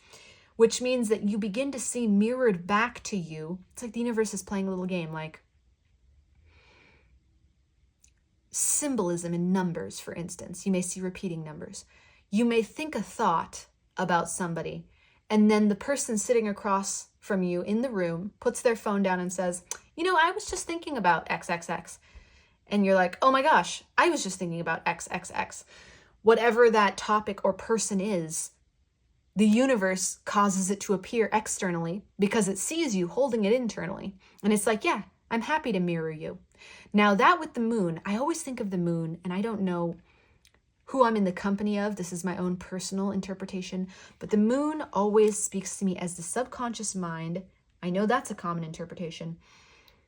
which means that you begin to see mirrored back to you. It's like the universe is playing a little game, like symbolism in numbers, for instance. You may see repeating numbers. You may think a thought about somebody, and then the person sitting across from you in the room puts their phone down and says, you know, I was just thinking about XXX. And you're like, oh my gosh, I was just thinking about XXX. Whatever that topic or person is, the universe causes it to appear externally because it sees you holding it internally. And it's like, yeah, I'm happy to mirror you. Now that with the moon, I always think of the moon, and I don't know who I'm in the company of. This is my own personal interpretation. But the moon always speaks to me as the subconscious mind. I know that's a common interpretation.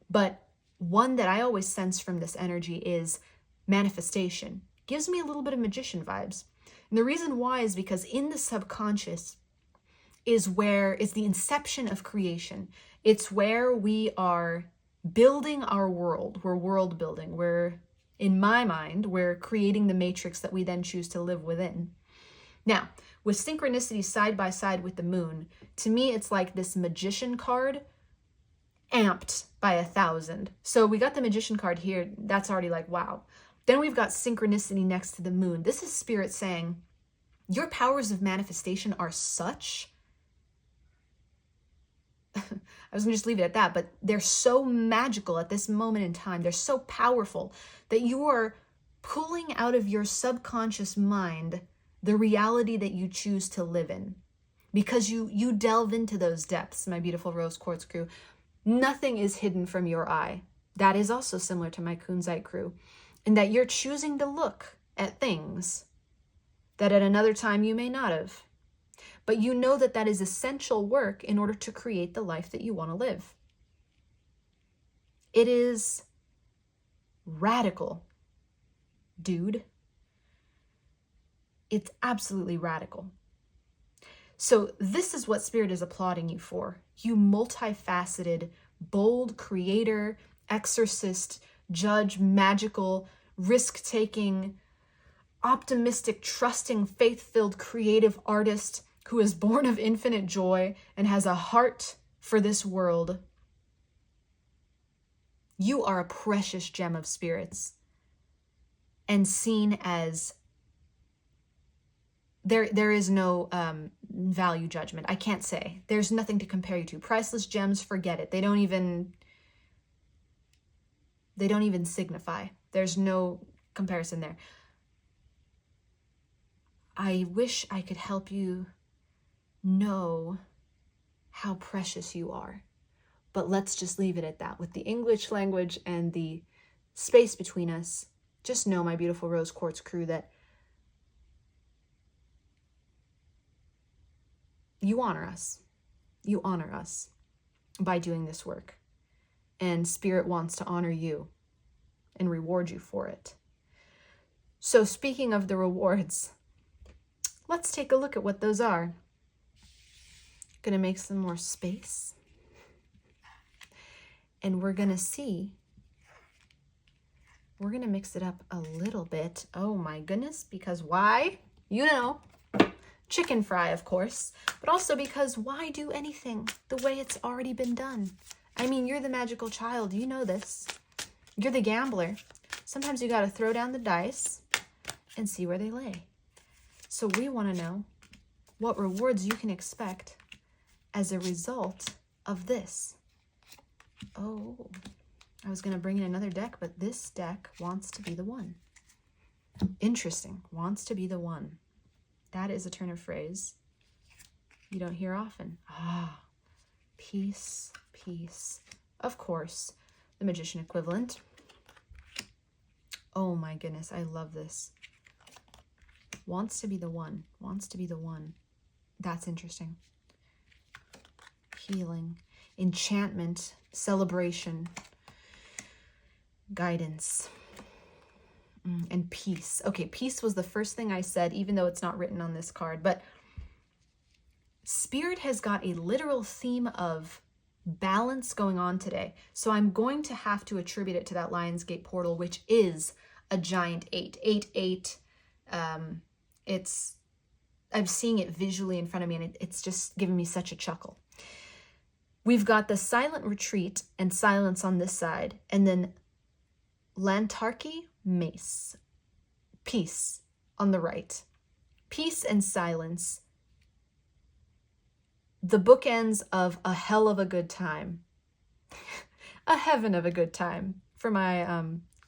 But one that I always sense from this energy is manifestation. gives me a little bit of magician vibes. And the reason why is because in the subconscious is where it's the inception of creation. It's where we are building our world. We're world building. In my mind, we're creating the matrix that we then choose to live within. Now, with synchronicity side by side with the moon, to me, it's like this magician card amped by 1,000. So we got the magician card here. That's already like, wow. Then we've got synchronicity next to the moon. This is spirit saying, your powers of manifestation are such, I was gonna just leave it at that, but they're so magical at this moment in time. They're so powerful that you are pulling out of your subconscious mind the reality that you choose to live in, because you delve into those depths, my beautiful rose quartz crew. Nothing is hidden from your eye. That is also similar to my Kunzite crew, in that you're choosing to look at things that at another time you may not have. But you know that that is essential work in order to create the life that you want to live. It is radical, dude. It's absolutely radical. So this is what Spirit is applauding you for. You multifaceted, bold creator, exorcist, judge, magical, risk-taking, optimistic, trusting, faith-filled, creative artist who is born of infinite joy and has a heart for this world. You are a precious gem of spirits and seen as there is no value judgment. I can't say. There's nothing to compare you to. Priceless gems, forget it. They don't even signify. There's no comparison there. I wish I could help you know how precious you are. But let's just leave it at that. With the English language and the space between us, just know, my beautiful rose quartz crew, that you honor us. You honor us by doing this work. And Spirit wants to honor you and reward you for it. So speaking of the rewards, let's take a look at what those are. Gonna make some more space. And we're gonna see, we're gonna mix it up a little bit. Oh my goodness, because why? You know, chicken fry, of course, but also because why do anything the way it's already been done? I mean, you're the magical child, you know this. You're the gambler. Sometimes you gotta throw down the dice and see where they lay. So we wanna know what rewards you can expect as a result of this. Oh, I was gonna bring in another deck, but this deck wants to be the one. Interesting, wants to be the one. That is a turn of phrase you don't hear often. Ah, peace, peace. Of course, the magician equivalent. Oh my goodness, I love this. Wants to be the one, wants to be the one. That's interesting. Healing, enchantment, celebration, guidance, and peace. Okay, peace was the first thing I said, even though it's not written on this card, but Spirit has got a literal theme of balance going on today. So I'm going to have to attribute it to that Lionsgate portal, which is a giant 8. 8. I'm seeing it visually in front of me, and it's just giving me such a chuckle. We've got the silent retreat and silence on this side, and then Lantarki, mace, peace on the right. Peace and silence, the bookends of a hell of a good time, a heaven of a good time for my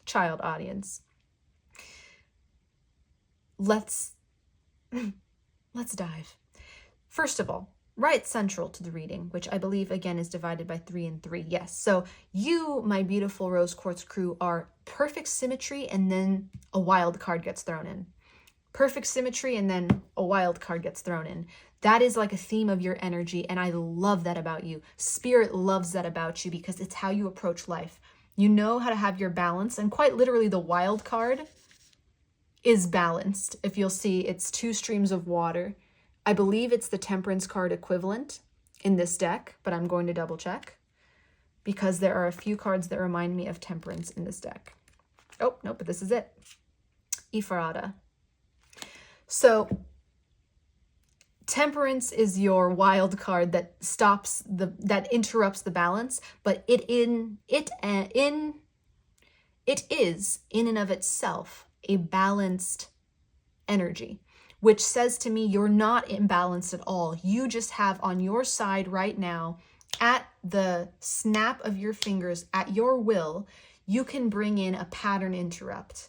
child audience. Let's dive. First of all, right central to the reading, which I believe again is divided by 3 and 3. Yes, so you, my beautiful rose quartz crew, are perfect symmetry, and then a wild card gets thrown in. Perfect symmetry, and then a wild card gets thrown in. That is like a theme of your energy, and I love that about you. Spirit loves that about you because it's how you approach life. You know how to have your balance, and quite literally the wild card is balanced. If you'll see, it's two streams of water. I believe it's the Temperance card equivalent in this deck, but I'm going to double check because there are a few cards that remind me of Temperance in this deck. Oh, no, but this is it. Ifarada. So Temperance is your wild card that interrupts the balance, but it is in and of itself a balanced energy, which says to me you're not imbalanced at all. You just have on your side right now, at the snap of your fingers, at your will, you can bring in a pattern interrupt.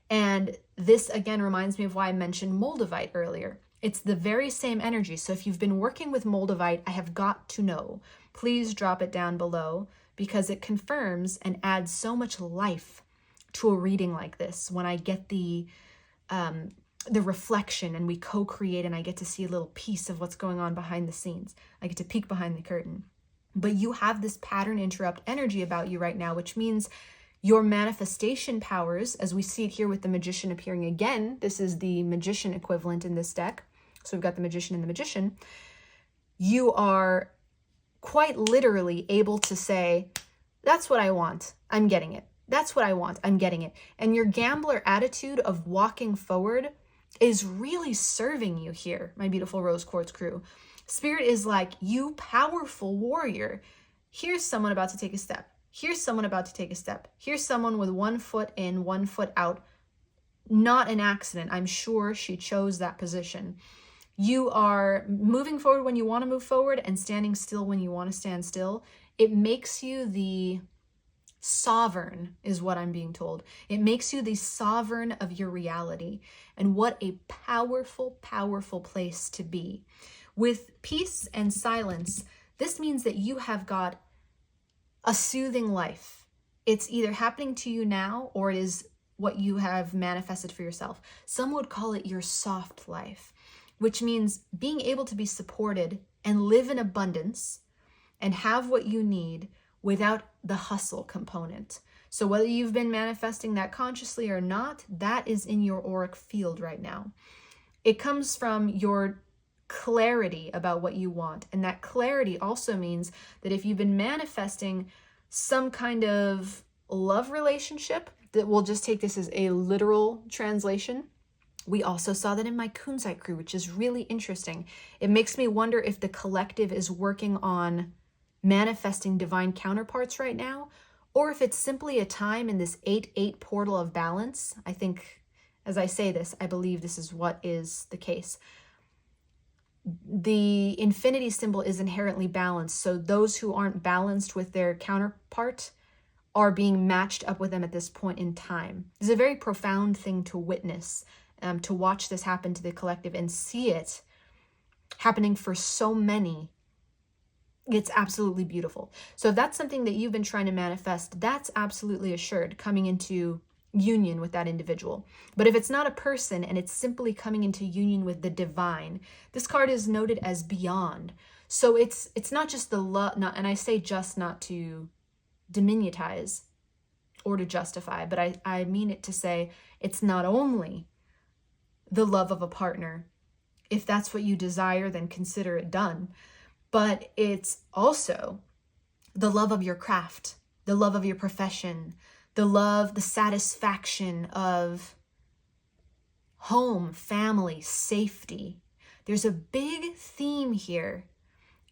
And this again reminds me of why I mentioned Moldavite earlier. It's the very same energy. So if you've been working with Moldavite, I have got to know, please drop it down below, because it confirms and adds so much life to a reading like this. When I get the reflection and we co-create and I get to see a little piece of what's going on behind the scenes. I get to peek behind the curtain. But you have this pattern interrupt energy about you right now, which means your manifestation powers, as we see it here with the Magician appearing again, this is the Magician equivalent in this deck. So we've got the Magician and the Magician. You are quite literally able to say, that's what I want, I'm getting it. That's what I want, I'm getting it. And your gambler attitude of walking forward is really serving you here, my beautiful Rose Quartz crew. Spirit is like, you powerful warrior. Here's someone about to take a step. Here's someone about to take a step. Here's someone with 1 foot in, 1 foot out. Not an accident. I'm sure she chose that position. You are moving forward when you want to move forward and standing still when you want to stand still. It makes you the sovereign, is what I'm being told. It makes you the sovereign of your reality. And what a powerful, powerful place to be. With peace and silence, this means that you have got a soothing life. It's either happening to you now or it is what you have manifested for yourself. Some would call it your soft life, which means being able to be supported and live in abundance and have what you need without the hustle component. So whether you've been manifesting that consciously or not, that is in your auric field right now. It comes from your clarity about what you want. And that clarity also means that if you've been manifesting some kind of love relationship, that we'll just take this as a literal translation. We also saw that in my Kunzite Crew, which is really interesting. It makes me wonder if the collective is working on manifesting divine counterparts right now, or if it's simply a time in this 8-8 portal of balance. I think, as I say this, I believe this is what is the case. The infinity symbol is inherently balanced, so those who aren't balanced with their counterpart are being matched up with them at this point in time. It's a very profound thing to witness, to watch this happen to the collective and see it happening for so many. It's absolutely beautiful. So if that's something that you've been trying to manifest, that's absolutely assured, coming into union with that individual. But if it's not a person and it's simply coming into union with the divine, this card is noted as beyond. So it's not just the love, and I say just not to diminutize or to justify, but I mean it to say it's not only the love of a partner. If that's what you desire, then consider it done. But it's also the love of your craft, the love of your profession, the love, the satisfaction of home, family, safety. There's a big theme here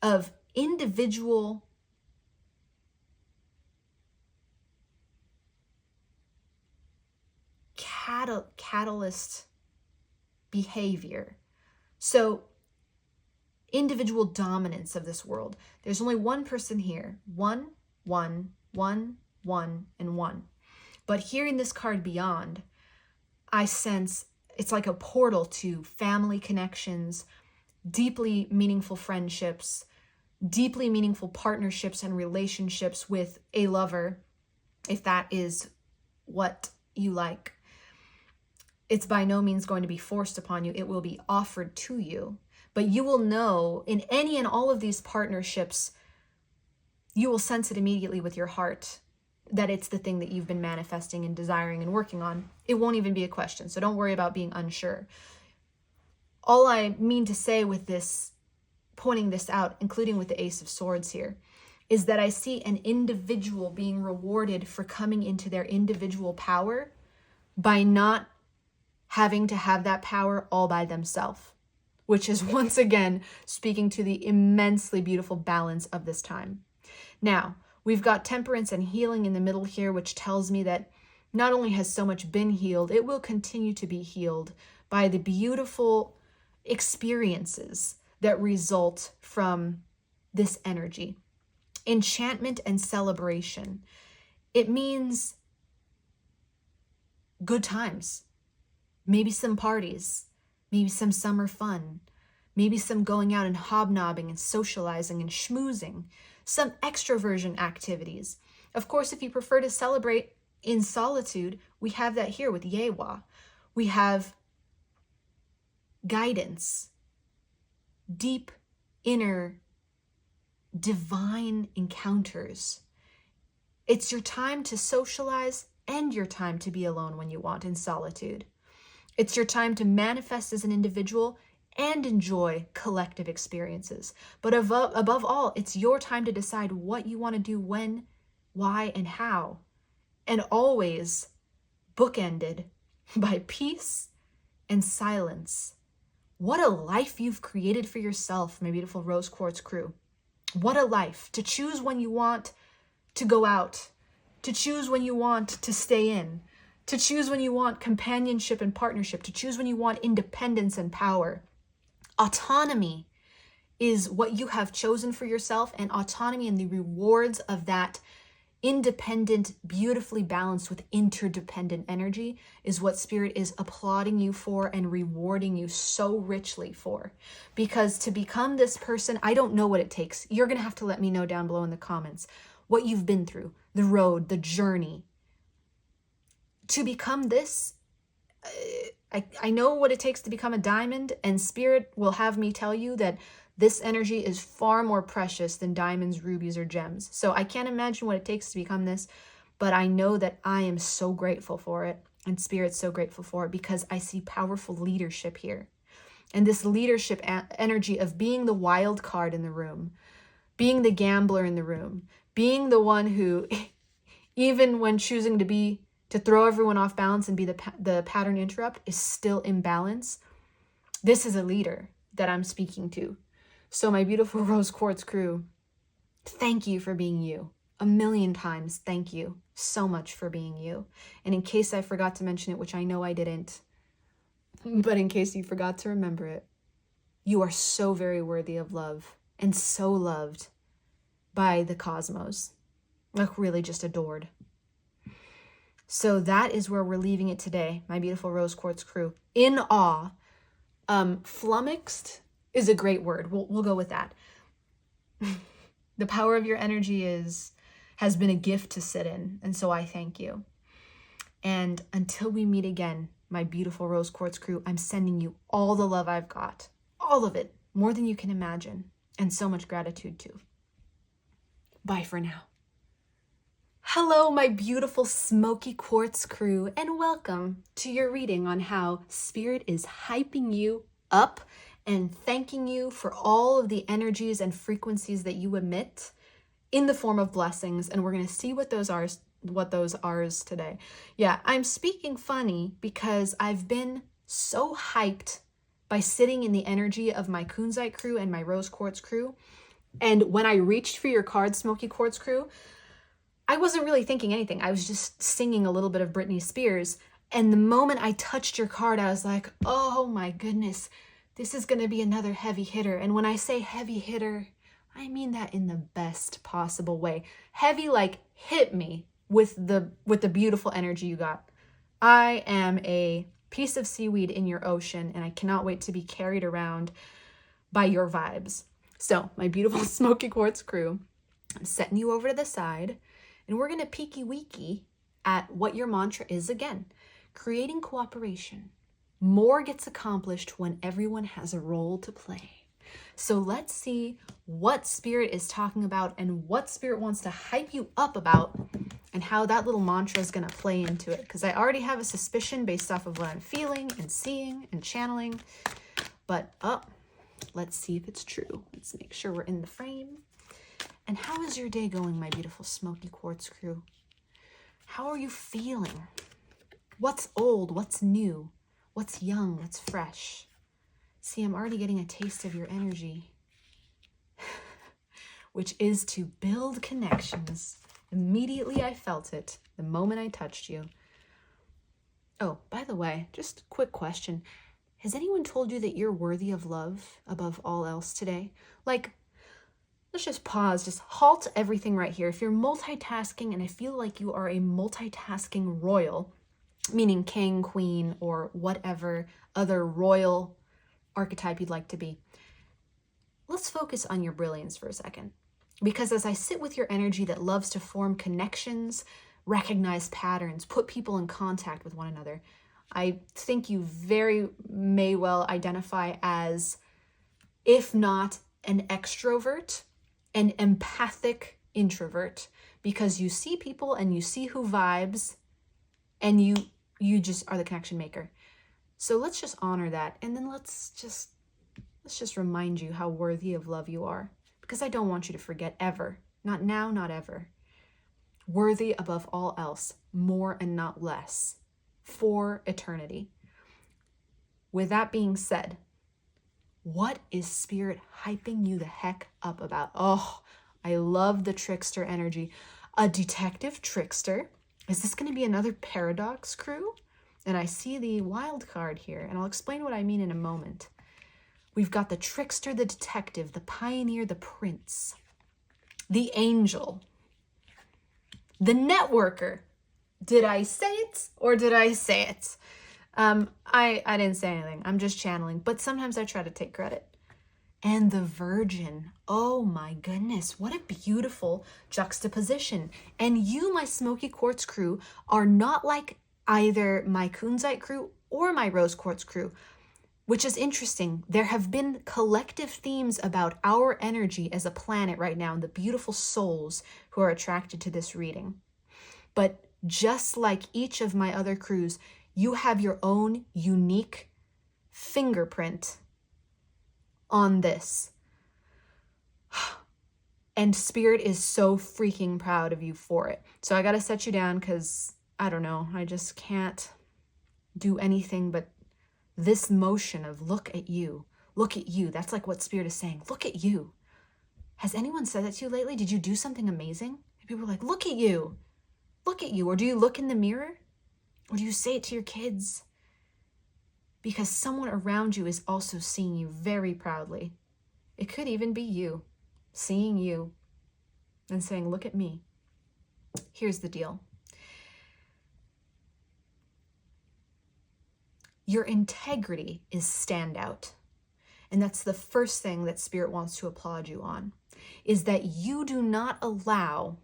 of individual catalyst behavior. So individual dominance of this world. There's only one person here. 1, 1, 1, 1, and 1. But here in this card beyond, I sense it's like a portal to family connections, deeply meaningful friendships, deeply meaningful partnerships and relationships with a lover, if that is what you like. It's by no means going to be forced upon you. It will be offered to you. But you will know in any and all of these partnerships, you will sense it immediately with your heart. that it's the thing that you've been manifesting and desiring and working on. It won't even be a question. So don't worry about being unsure. All I mean to say with this, pointing this out, including with the Ace of Swords here, is that I see an individual being rewarded for coming into their individual power by not having to have that power all by themselves, which is once again speaking to the immensely beautiful balance of this time. Now, we've got temperance and healing in the middle here, which tells me that not only has so much been healed, it will continue to be healed by the beautiful experiences that result from this energy. Enchantment and celebration. It means good times, maybe some parties, maybe some summer fun, maybe some going out and hobnobbing and socializing and schmoozing, some extroversion activities. Of course, if you prefer to celebrate in solitude, we have that here with Yewa. We have guidance, deep inner divine encounters. It's your time to socialize and your time to be alone when you want in solitude. It's your time to manifest as an individual and enjoy collective experiences. But above all, it's your time to decide what you want to do when, why, and how. And always bookended by peace and silence. What a life you've created for yourself, my beautiful Rose Quartz crew. What a life to choose when you want to go out, to choose when you want to stay in, to choose when you want companionship and partnership, to choose when you want independence and power. Autonomy is what you have chosen for yourself, and autonomy and the rewards of that independent, beautifully balanced with interdependent energy is what Spirit is applauding you for and rewarding you so richly for. Because to become this person, I don't know what it takes. You're going to have to let me know down below in the comments what you've been through, the road, the journey. To become this, I know what it takes to become a diamond, and Spirit will have me tell you that this energy is far more precious than diamonds, rubies, or gems. So I can't imagine what it takes to become this, but I know that I am so grateful for it, and Spirit's so grateful for it, because I see powerful leadership here. And this leadership energy of being the wild card in the room, being the gambler in the room, being the one who, even when choosing to throw everyone off balance and be the pattern interrupt, is still in balance. This is a leader that I'm speaking to. So my beautiful Rose Quartz crew, thank you for being you. 1,000,000 times thank you so much for being you. And in case I forgot to mention it, which I know I didn't, but in case you forgot to remember it, you are so very worthy of love and so loved by the cosmos. Like really just adored. So that is where we're leaving it today, my beautiful Rose Quartz crew. In awe. Flummoxed is a great word. We'll go with that. The power of your energy has been a gift to sit in, and so I thank you. And until we meet again, my beautiful Rose Quartz crew, I'm sending you all the love I've got. All of it, more than you can imagine, and so much gratitude too. Bye for now. Hello, my beautiful Smoky Quartz crew, and welcome to your reading on how Spirit is hyping you up and thanking you for all of the energies and frequencies that you emit in the form of blessings. And we're going to see what those are today. Yeah, I'm speaking funny because I've been so hyped by sitting in the energy of my Kunzite crew and my Rose Quartz crew. And when I reached for your card, Smoky Quartz crew, I wasn't really thinking anything. I was just singing a little bit of Britney Spears. And the moment I touched your card, I was like, oh my goodness, this is going to be another heavy hitter. And when I say heavy hitter, I mean that in the best possible way. Heavy, like hit me with the beautiful energy you got. I am a piece of seaweed in your ocean, and I cannot wait to be carried around by your vibes. So, my beautiful Smoky Quartz crew, I'm setting you over to the side, and we're going to peeky-weeky at what your mantra is again. Creating cooperation. More gets accomplished when everyone has a role to play. So let's see what Spirit is talking about and what Spirit wants to hype you up about and how that little mantra is going to play into it, because I already have a suspicion based off of what I'm feeling and seeing and channeling. But let's see if it's true. Let's make sure we're in the frame. And how is your day going, my beautiful Smoky Quartz crew? How are you feeling? What's old? What's new? What's young? What's fresh? See, I'm already getting a taste of your energy, which is to build connections. Immediately I felt it the moment I touched you. Oh, by the way, just a quick question. Has anyone told you that you're worthy of love above all else today? Like, let's just pause, just halt everything right here. If you're multitasking, and I feel like you are a multitasking royal, meaning king, queen, or whatever other royal archetype you'd like to be, let's focus on your brilliance for a second. Because as I sit with your energy that loves to form connections, recognize patterns, put people in contact with one another, I think you very may well identify as, if not an extrovert, an empathic introvert, because you see people and you see who vibes, and you just are the connection maker. So let's just honor that, and then let's just remind you how worthy of love you are, because I don't want you to forget ever. Not now, not ever. Worthy above all else, more and not less, for eternity. With that being said, what is Spirit hyping you the heck up about? Oh, I love the trickster energy. A detective trickster. Is this going to be another paradox crew? And I see the wild card here, and I'll explain what I mean in a moment. We've got the trickster, the detective, the pioneer, the prince, the angel, the networker. Did I say it or did I say it? I didn't say anything. I'm just channeling, but sometimes I try to take credit. And the virgin. Oh my goodness, what a beautiful juxtaposition. And you, my Smoky Quartz crew, are not like either my Kunzite crew or my Rose Quartz crew, which is interesting. There have been collective themes about our energy as a planet right now and the beautiful souls who are attracted to this reading. But just like each of my other crews, you have your own unique fingerprint on this. And Spirit is so freaking proud of you for it. So I got to set you down because, I don't know, I just can't do anything but this motion of look at you. Look at you. That's like what Spirit is saying. Look at you. Has anyone said that to you lately? Did you do something amazing? And people are like, look at you. Look at you. Or do you look in the mirror? Or do you say it to your kids? Because someone around you is also seeing you very proudly. It could even be you, seeing you and saying, look at me. Here's the deal. Your integrity is standout. And that's the first thing that Spirit wants to applaud you on, is that you do not allow,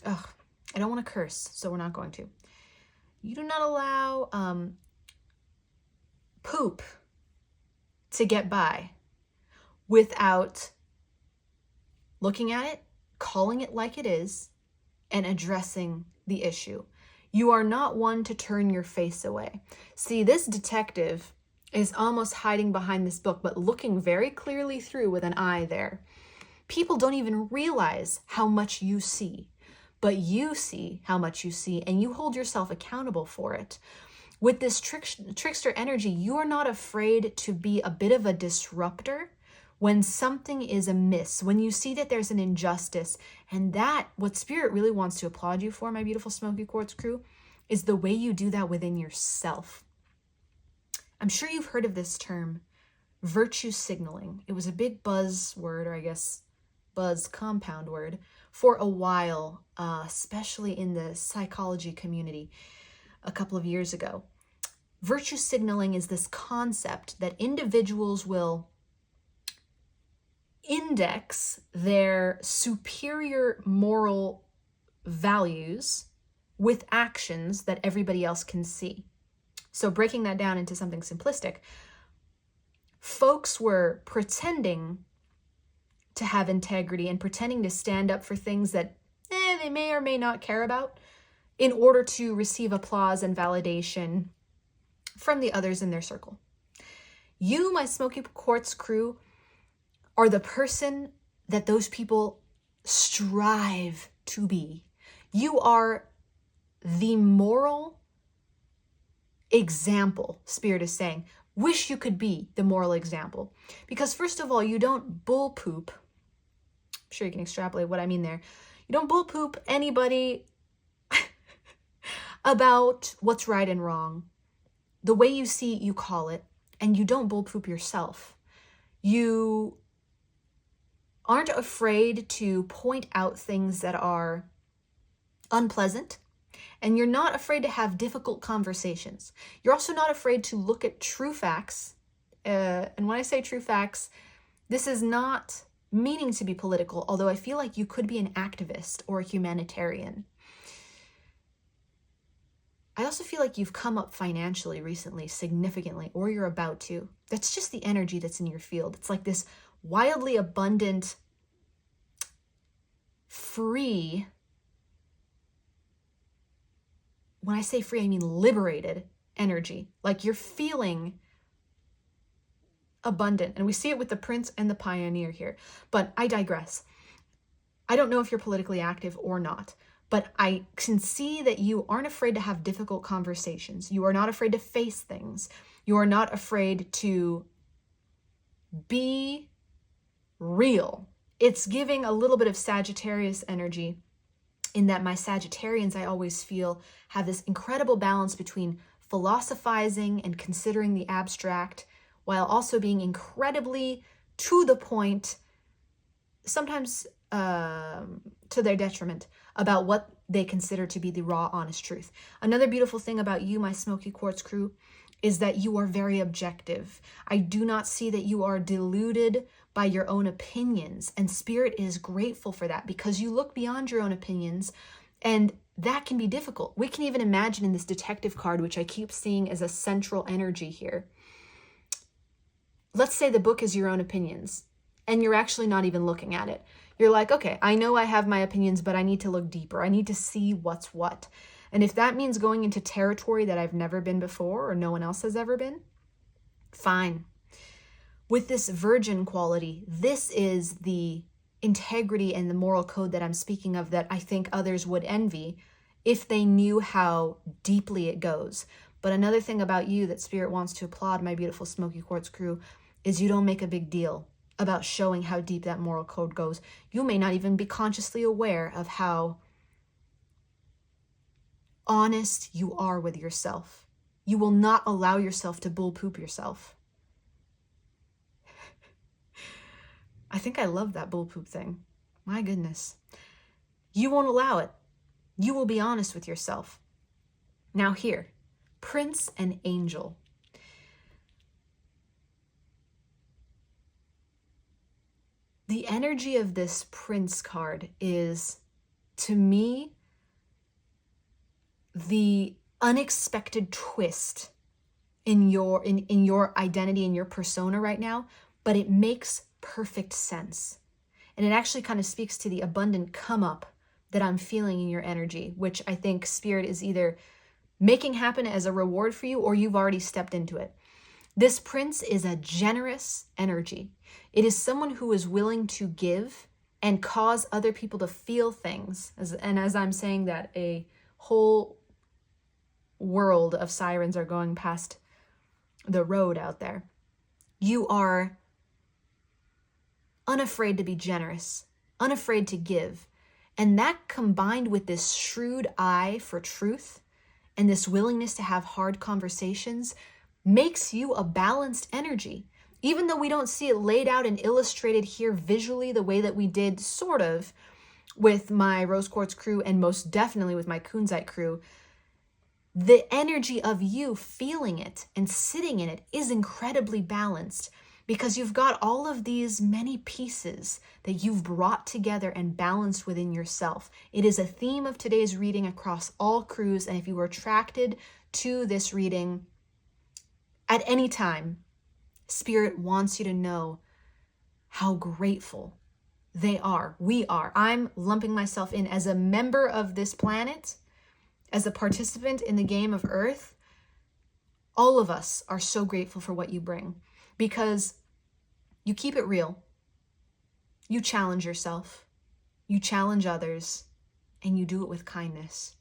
I don't want to curse, so we're not going to. You do not allow poop to get by without looking at it, calling it like it is, and addressing the issue. You are not one to turn your face away. See, this detective is almost hiding behind this book, but looking very clearly through with an eye there. People don't even realize how much you see, but you see how much you see, and you hold yourself accountable for it. With this trickster energy, you are not afraid to be a bit of a disruptor when something is amiss, when you see that there's an injustice. And that, what Spirit really wants to applaud you for, my beautiful Smoky Quartz crew, is the way you do that within yourself. I'm sure you've heard of this term, virtue signaling. It was a big buzzword, or I guess buzz compound word, for a while, especially in the psychology community a couple of years ago. Virtue signaling is this concept that individuals will index their superior moral values with actions that everybody else can see. So breaking that down into something simplistic, folks were pretending to have integrity and pretending to stand up for things that they they may or may not care about in order to receive applause and validation from the others in their circle. You, my Smoky Quartz crew, are the person that those people strive to be. You are the moral example, Spirit is saying. Wish you could be the moral example. Because first of all, you don't bull poop. I'm sure you can extrapolate what I mean there. You don't bull poop anybody about what's right and wrong. The way you see it, you call it. And you don't bull poop yourself. You aren't afraid to point out things that are unpleasant. And you're not afraid to have difficult conversations. You're also not afraid to look at true facts. And when I say true facts, this is not meaning to be political, although I feel like you could be an activist or a humanitarian. I also feel like you've come up financially recently, significantly, or you're about to. That's just the energy that's in your field. It's like this wildly abundant, free, when I say free, I mean liberated energy. Like you're feeling abundant. And we see it with the Prince and the Pioneer here. But I digress. I don't know if you're politically active or not, but I can see that you aren't afraid to have difficult conversations. You are not afraid to face things. You are not afraid to be real. It's giving a little bit of Sagittarius energy, in that my Sagittarians, I always feel, have this incredible balance between philosophizing and considering the abstract, while also being incredibly to the point, sometimes to their detriment, about what they consider to be the raw, honest truth. Another beautiful thing about you, my Smoky Quartz crew, is that you are very objective. I do not see that you are deluded by your own opinions, and Spirit is grateful for that, because you look beyond your own opinions, and that can be difficult. We can even imagine in this detective card, which I keep seeing as a central energy here. Let's say the book is your own opinions, and you're actually not even looking at it. You're like, okay, I know I have my opinions, but I need to look deeper. I need to see what's what. And if that means going into territory that I've never been before or no one else has ever been, fine. With this virgin quality, this is the integrity and the moral code that I'm speaking of, that I think others would envy if they knew how deeply it goes. But another thing about you that Spirit wants to applaud, my beautiful Smoky Quartz crew, is you don't make a big deal about showing how deep that moral code goes. You may not even be consciously aware of how honest you are with yourself. You will not allow yourself to bull poop yourself. I think I love that bull poop thing. My goodness. You won't allow it. You will be honest with yourself. Now here, Prince and Angel. The energy of this Prince card is, to me, the unexpected twist in your identity, in your persona right now, but it makes perfect sense. And it actually kind of speaks to the abundant come up that I'm feeling in your energy, which I think Spirit is either making happen as a reward for you, or you've already stepped into it. This Prince is a generous energy. It is someone who is willing to give and cause other people to feel things. And as I'm saying that, a whole world of sirens are going past the road out there. You are unafraid to be generous, unafraid to give. And that, combined with this shrewd eye for truth and this willingness to have hard conversations, makes you a balanced energy. Even though we don't see it laid out and illustrated here visually the way that we did sort of with my Rose Quartz crew, and most definitely with my Kunzite crew, the energy of you feeling it and sitting in it is incredibly balanced, because you've got all of these many pieces that you've brought together and balanced within yourself. It is a theme of today's reading across all crews, and if you were attracted to this reading at any time, Spirit wants you to know how grateful They are. We are. I'm lumping myself in as a member of this planet, as a participant in the game of Earth. All of us are so grateful for what you bring because you keep it real. You challenge yourself. You challenge others. And you do it with kindness.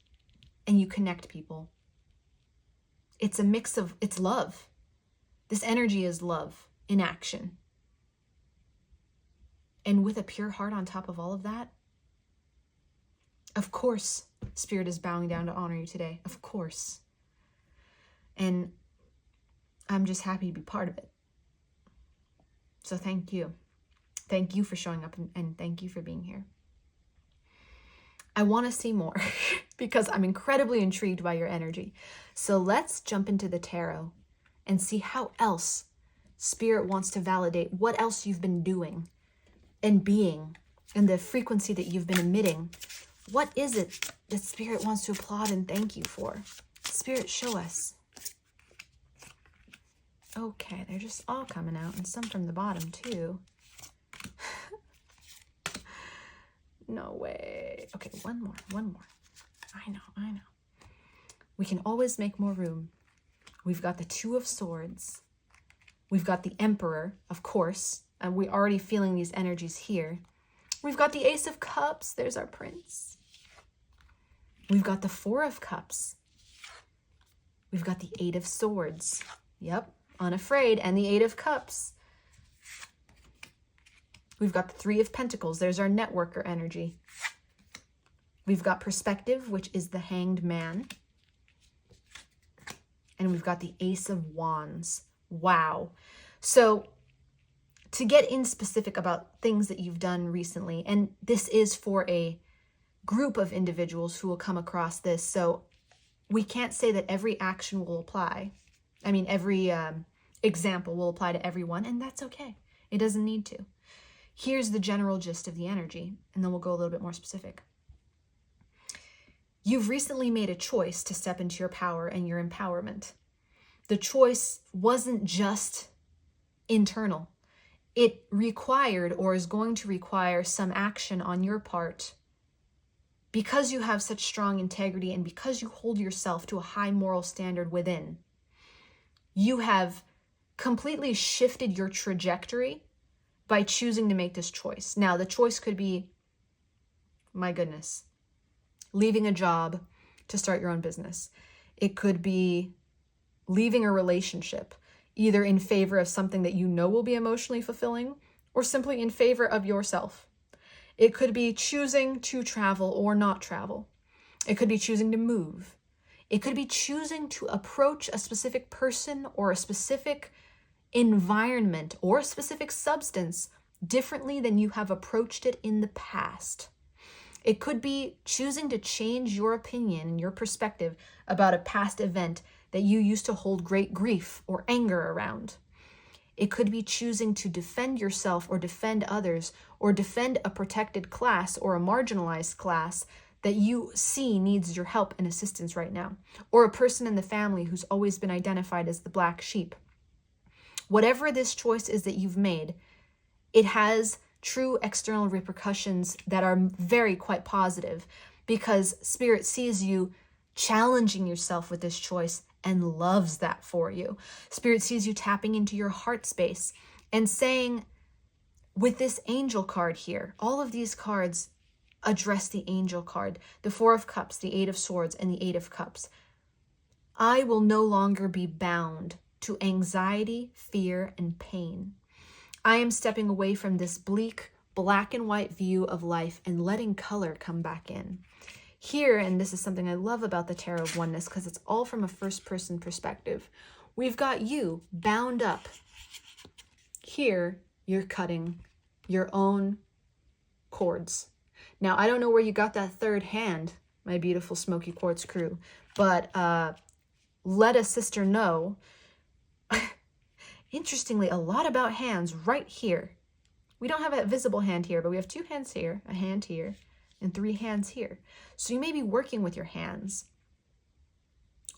And you connect people. It's a mix of, it's love. This energy is love in action. And with a pure heart on top of all of that, of course, Spirit is bowing down to honor you today. Of course. And I'm just happy to be part of it. So thank you. Thank you for showing up and thank you for being here. I want to see more because I'm incredibly intrigued by your energy. So let's jump into the tarot and see how else Spirit wants to validate what else you've been doing and being and the frequency that you've been emitting. What is it that Spirit wants to applaud and thank you for? Spirit, show us. Okay, they're just all coming out and some from the bottom too. No way. Okay, one more. I know. We can always make more room. We've got the Two of Swords. We've got the Emperor, of course, and we're already feeling these energies here. We've got the Ace of Cups. There's our Prince. We've got the Four of Cups. We've got the Eight of Swords. Yep, Unafraid, and the Eight of Cups. We've got the Three of Pentacles. There's our networker energy. We've got Perspective, which is the Hanged Man. And we've got the Ace of Wands. Wow. So to get in specific about things that you've done recently, and this is for a group of individuals who will come across this, so we can't say that every action will apply. I mean, every example will apply to everyone, and that's okay. It doesn't need to. Here's the general gist of the energy, and then we'll go a little bit more specific. You've recently made a choice to step into your power and your empowerment. The choice wasn't just internal. It required or is going to require some action on your part because you have such strong integrity and because you hold yourself to a high moral standard within. You have completely shifted your trajectory by choosing to make this choice. Now, the choice could be, my goodness, leaving a job to start your own business. It could be leaving a relationship, either in favor of something that you know will be emotionally fulfilling or simply in favor of yourself. It could be choosing to travel or not travel. It could be choosing to move. It could be choosing to approach a specific person or a specific environment or a specific substance differently than you have approached it in the past. It could be choosing to change your opinion and your perspective about a past event that you used to hold great grief or anger around. It could be choosing to defend yourself or defend others or defend a protected class or a marginalized class that you see needs your help and assistance right now, or a person in the family who's always been identified as the black sheep. Whatever this choice is that you've made, it has true external repercussions that are very quite positive because Spirit sees you challenging yourself with this choice and loves that for you. Spirit sees you tapping into your heart space and saying, with this angel card here, all of these cards address the angel card, the Four of Cups, the Eight of Swords, and the Eight of Cups. I will no longer be bound to anxiety, fear, and pain. I am stepping away from this bleak, black and white view of life and letting color come back in. Here, and this is something I love about the Tarot of Oneness because it's all from a first-person perspective, we've got you bound up. Here, you're cutting your own cords. Now, I don't know where you got that third hand, my beautiful Smoky Quartz crew, but let a sister know. Interestingly, a lot about hands right here. We don't have a visible hand here, but we have two hands here, a hand here, and three hands here. So you may be working with your hands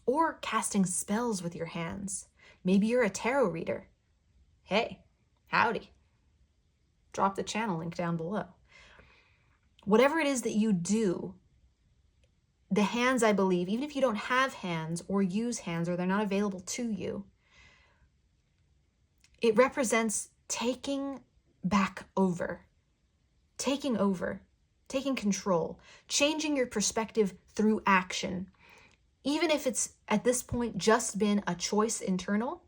or casting spells with your hands. Maybe you're a tarot reader. Hey, howdy. Drop the channel link down below. Whatever it is that you do, the hands, I believe, even if you don't have hands or use hands or they're not available to you, it represents taking back over, taking control, changing your perspective through action. Even if it's at this point just been a choice internal,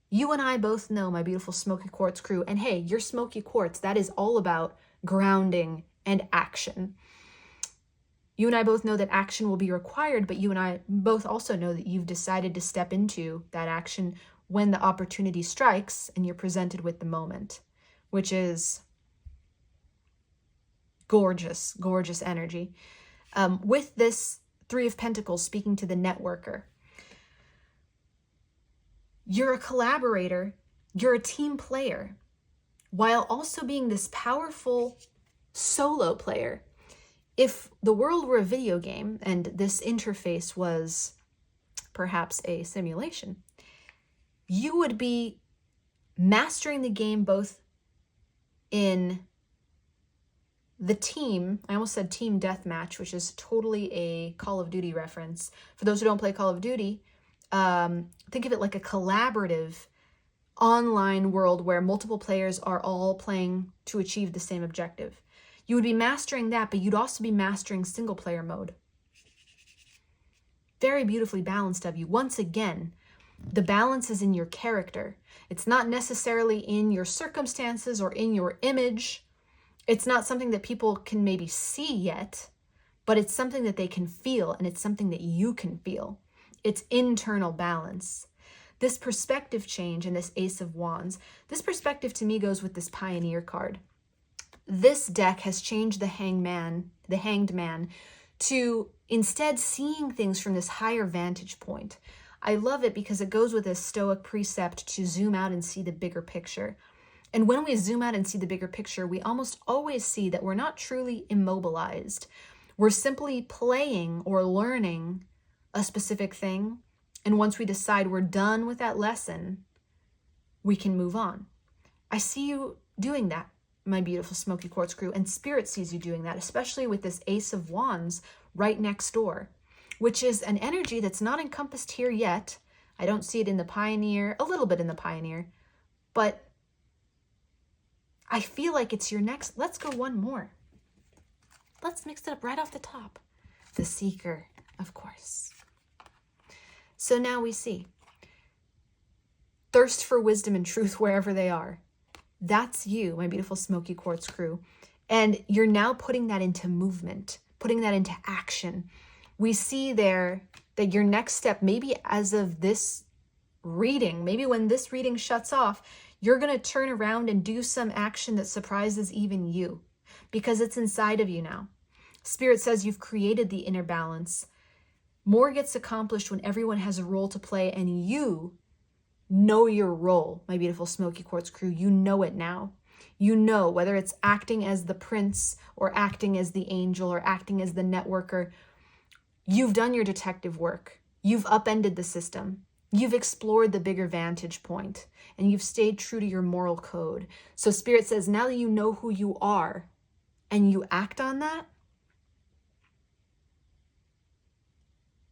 you and I both know, my beautiful Smoky Quartz crew, and hey, you're Smoky Quartz, that is all about grounding and action. You and I both know that action will be required, but you and I both also know that you've decided to step into that action when the opportunity strikes and you're presented with the moment, which is gorgeous, gorgeous energy. With this Three of Pentacles speaking to the networker, you're a collaborator, you're a team player, while also being this powerful solo player. If the world were a video game and this interface was perhaps a simulation, you would be mastering the game both in the team, I almost said team deathmatch, which is totally a Call of Duty reference. For those who don't play Call of Duty, think of it like a collaborative online world where multiple players are all playing to achieve the same objective. You would be mastering that, but you'd also be mastering single player mode. Very beautifully balanced of you. Once again, the balance is in your character. It's not necessarily in your circumstances or in your image. It's not something that people can maybe see yet, but it's something that they can feel, and it's something that you can feel. It's internal balance. This perspective change and this Ace of Wands, this perspective to me goes with this Pioneer card. This deck has changed the Hanged Man, to instead seeing things from this higher vantage point. I love it because it goes with this Stoic precept to zoom out and see the bigger picture. And when we zoom out and see the bigger picture, we almost always see that we're not truly immobilized. We're simply playing or learning a specific thing. And once we decide we're done with that lesson, we can move on. I see you doing that, my beautiful Smoky Quartz crew, and Spirit sees you doing that, especially with this Ace of Wands right next door, which is an energy that's not encompassed here yet. I don't see it in the Pioneer, a little bit in the Pioneer, but I feel like it's your next. Let's go one more. Let's mix it up right off the top. The Seeker, of course. So now we see thirst for wisdom and truth wherever they are. That's you, my beautiful Smoky Quartz crew. And you're now putting that into movement, putting that into action. We see there that your next step, maybe as of this reading, maybe when this reading shuts off, you're going to turn around and do some action that surprises even you, because it's inside of you now. Spirit says you've created the inner balance. More gets accomplished when everyone has a role to play, and you know your role, my beautiful Smoky Quartz crew. You know it now. You know, whether it's acting as the prince or acting as the angel or acting as the networker, you've done your detective work. You've upended the system. You've explored the bigger vantage point, and you've stayed true to your moral code. So Spirit says, now that you know who you are and you act on that,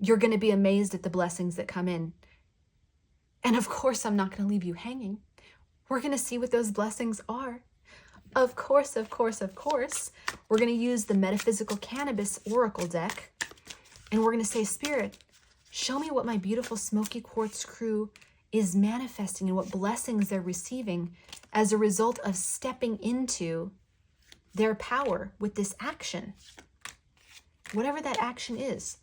you're going to be amazed at the blessings that come in. And of course, I'm not going to leave you hanging. We're going to see what those blessings are. Of course, of course, of course, we're going to use the Metaphysical Cannabis Oracle deck. And we're going to say, Spirit, show me what my beautiful Smoky Quartz crew is manifesting and what blessings they're receiving as a result of stepping into their power with this action. Whatever that action is,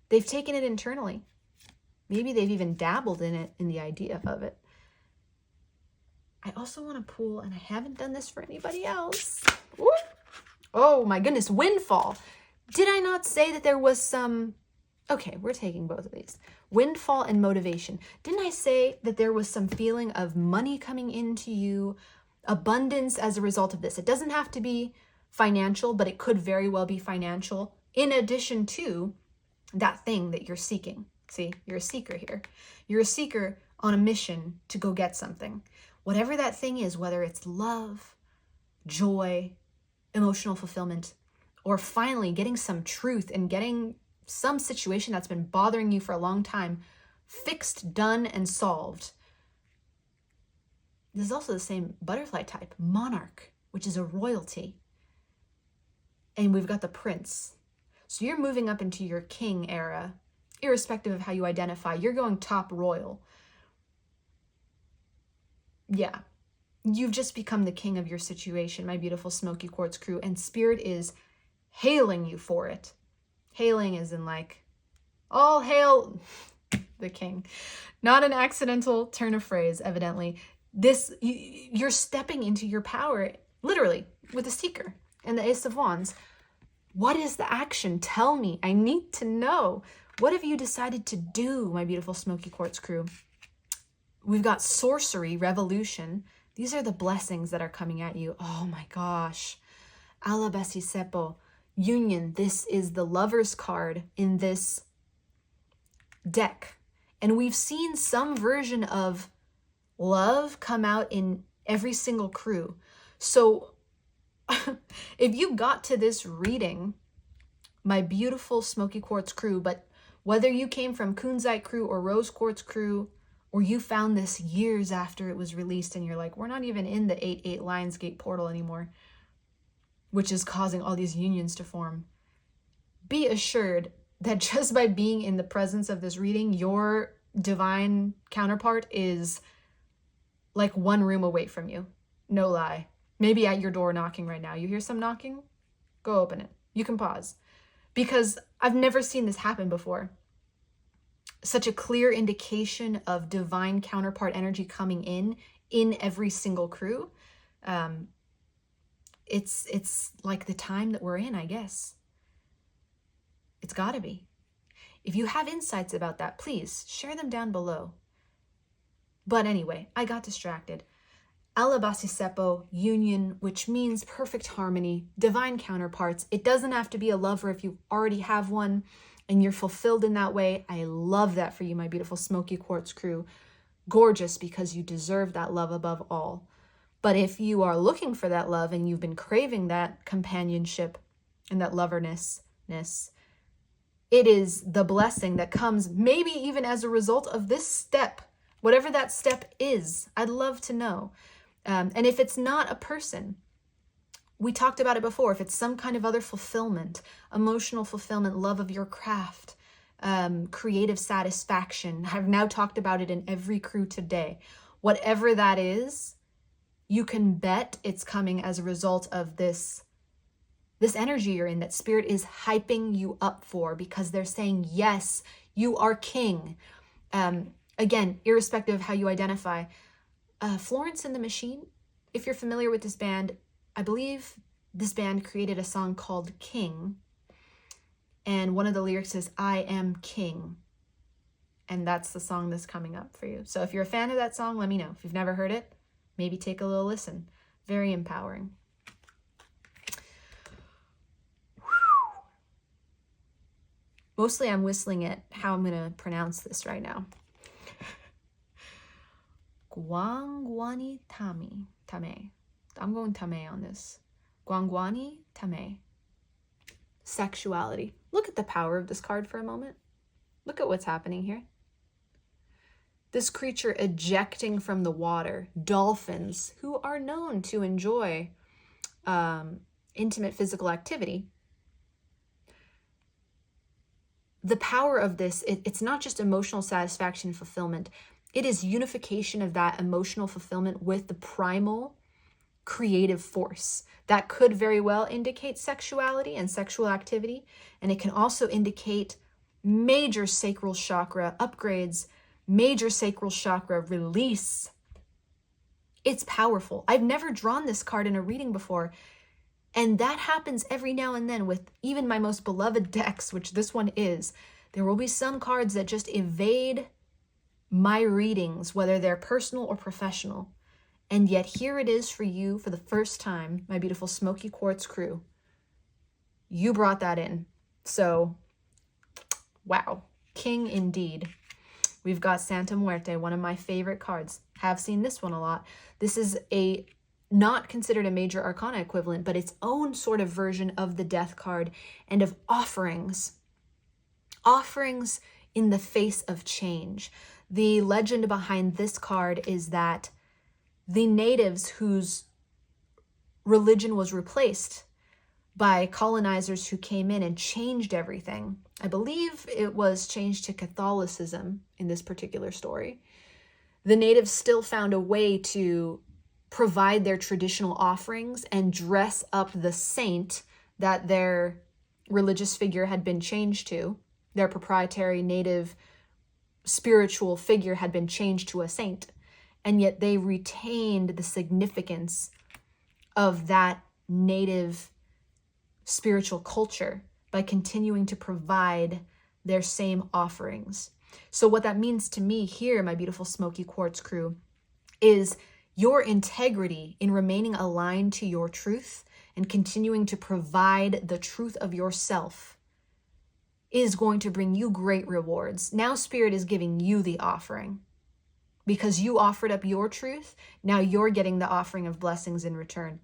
they've taken it internally. Maybe they've even dabbled in it, in the idea of it. I also want to pull, and I haven't done this for anybody else. Woo! Oh my goodness, Windfall. Did I not say that there was some... Okay, we're taking both of these. Windfall and motivation. Didn't I say that there was some feeling of money coming into you, abundance as a result of this? It doesn't have to be financial, but it could very well be financial, in addition to that thing that you're seeking. See, you're a seeker here. You're a seeker on a mission to go get something. Whatever that thing is, whether it's love, joy, emotional fulfillment, or finally getting some truth and getting some situation that's been bothering you for a long time fixed, done, and solved. This is also the same butterfly type, monarch, which is a royalty. And we've got the prince. So you're moving up into your king era, irrespective of how you identify. You're going top royal. Yeah. You've just become the king of your situation, my beautiful Smoky Quartz crew, and Spirit is hailing you for it. Hailing is in like, all hail the king. Not an accidental turn of phrase, evidently. You're stepping into your power, literally, with the Seeker and the Ace of Wands. What is the action? Tell me. I need to know. What have you decided to do, my beautiful Smoky Quartz crew? We've got sorcery, revolution. These are the blessings that are coming at you. Oh my gosh. Alabasisepo, union. This is the Lover's card in this deck. And we've seen some version of love come out in every single crew. So if you got to this reading, my beautiful Smoky Quartz crew, but whether you came from Kunzite Crew or Rose Quartz Crew, or you found this years after it was released and you're like, we're not even in the 8-8 Lionsgate portal anymore, which is causing all these unions to form. Be assured that just by being in the presence of this reading, your divine counterpart is like one room away from you. No lie. Maybe at your door knocking right now. You hear some knocking? Go open it. You can pause. Because I've never seen this happen before. Such a clear indication of divine counterpart energy coming in every single crew. It's like the time that we're in, I guess. It's gotta be. If you have insights about that, please share them down below. But anyway, I got distracted. Alabasisepo, union, which means perfect harmony, divine counterparts. It doesn't have to be a lover if you already have one and you're fulfilled in that way. I love that for you, my beautiful Smoky Quartz crew. Gorgeous, because you deserve that love above all. But if you are looking for that love and you've been craving that companionship and that loverness, it is the blessing that comes maybe even as a result of this step, whatever that step is. I'd love to know. And if it's not a person, we talked about it before, if it's some kind of other fulfillment, emotional fulfillment, love of your craft, creative satisfaction. I've now talked about it in every crew today. Whatever that is, you can bet it's coming as a result of this energy you're in, that Spirit is hyping you up for, because they're saying, yes, you are king. Again, irrespective of how you identify. Florence and the Machine, if you're familiar with this band, I believe this band created a song called King. And one of the lyrics is, I am king. And that's the song that's coming up for you. So if you're a fan of that song, let me know. If you've never heard it, maybe take a little listen. Very empowering. Mostly I'm whistling at how I'm going to pronounce this right now. Guangguani Tame. I'm going Tame on this. Guangguani Tame. Sexuality. Look at the power of this card for a moment. Look at what's happening here. This creature ejecting from the water. Dolphins, who are known to enjoy intimate physical activity. The power of this, it's not just emotional satisfaction and fulfillment. It is unification of that emotional fulfillment with the primal creative force. That could very well indicate sexuality and sexual activity. And it can also indicate major sacral chakra upgrades, major sacral chakra release. It's powerful. I've never drawn this card in a reading before. And that happens every now and then with even my most beloved decks, which this one is. There will be some cards that just evade my readings, whether they're personal or professional. And yet here it is for you for the first time, my beautiful Smoky Quartz crew. You brought that in. So, wow. King indeed. We've got Santa Muerte, one of my favorite cards. Have seen this one a lot. This is a not considered a major arcana equivalent, but its own sort of version of the death card and of offerings. Offerings in the face of change. The legend behind this card is that the natives whose religion was replaced by colonizers who came in and changed everything. I believe it was changed to Catholicism in this particular story. The natives still found a way to provide their traditional offerings and dress up the saint that their religious figure had been changed to. Their proprietary native spiritual figure had been changed to a saint. And yet they retained the significance of that native spiritual culture by continuing to provide their same offerings. So what that means to me here, my beautiful Smoky Quartz crew, is your integrity in remaining aligned to your truth and continuing to provide the truth of yourself is going to bring you great rewards. Now Spirit is giving you the offering. Because you offered up your truth, now you're getting the offering of blessings in return.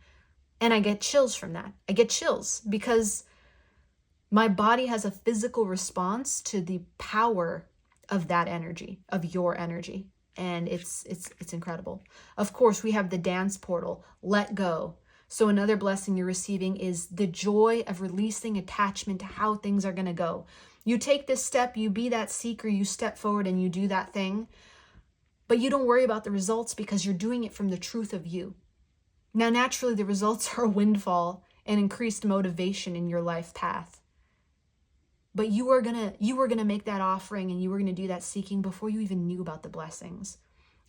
And I get chills from that. I get chills because my body has a physical response to the power of that energy, of your energy. And it's incredible. Of course, we have the dance portal, let go. So another blessing you're receiving is the joy of releasing attachment to how things are going to go. You take this step, you be that seeker, you step forward and you do that thing. But you don't worry about the results because you're doing it from the truth of you. Now, naturally, the results are a windfall and increased motivation in your life path. But you were gonna make that offering and you were gonna do that seeking before you even knew about the blessings.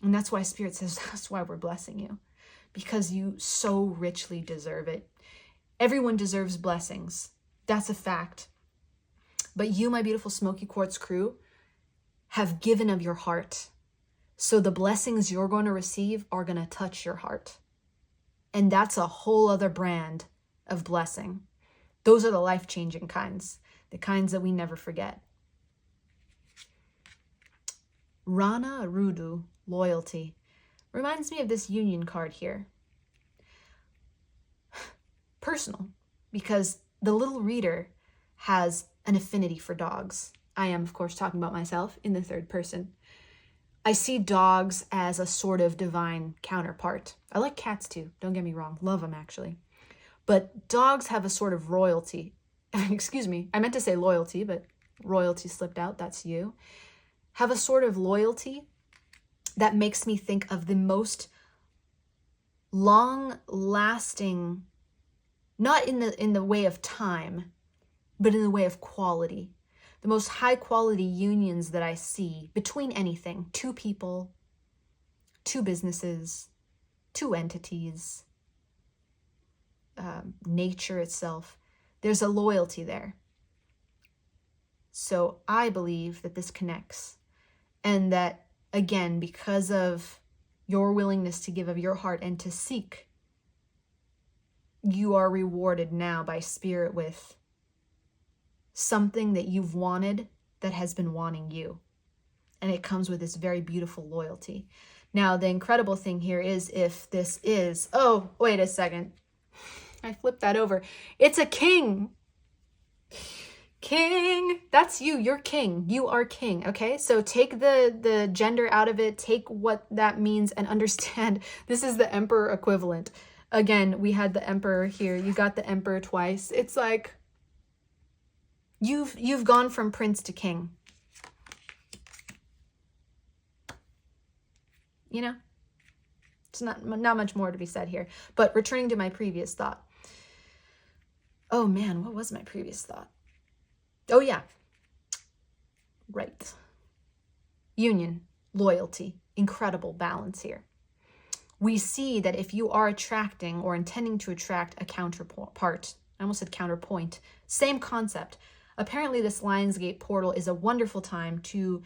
And that's why Spirit says, that's why we're blessing you. Because you so richly deserve it. Everyone deserves blessings. That's a fact. But you, my beautiful Smoky Quartz crew, have given of your heart. So the blessings you're going to receive are going to touch your heart. And that's a whole other brand of blessing. Those are the life-changing kinds, the kinds that we never forget. Rana Rudu, loyalty, reminds me of this union card here. Personal, because the little reader has an affinity for dogs. I am, of course, talking about myself in the third person. I see dogs as a sort of divine counterpart. I like cats too, don't get me wrong, love them actually. But dogs have a sort of royalty. Excuse me, I meant to say loyalty, but royalty slipped out, that's you. Have a sort of loyalty that makes me think of the most long-lasting, not in the way of time, but in the way of quality. The most high-quality unions that I see between anything, two people, two businesses, two entities, nature itself, there's a loyalty there. So I believe that this connects and that, again, because of your willingness to give of your heart and to seek, you are rewarded now by Spirit with something that you've wanted that has been wanting you. And it comes with this very beautiful loyalty. Now, the incredible thing here is if this is, oh, wait a second. I flipped that over. It's a king. King. That's you. You're king. You are king. Okay. So take the gender out of it. Take what that means and understand this is the emperor equivalent. Again, we had the emperor here. You got the emperor twice. It's like you've gone from prince to king. You know, it's not much more to be said here. But returning to my previous thought. Oh man, what was my previous thought? Oh yeah, right. Union, loyalty, incredible balance here. We see that if you are attracting or intending to attract a counterpart, I almost said counterpoint, same concept. Apparently this Lionsgate portal is a wonderful time to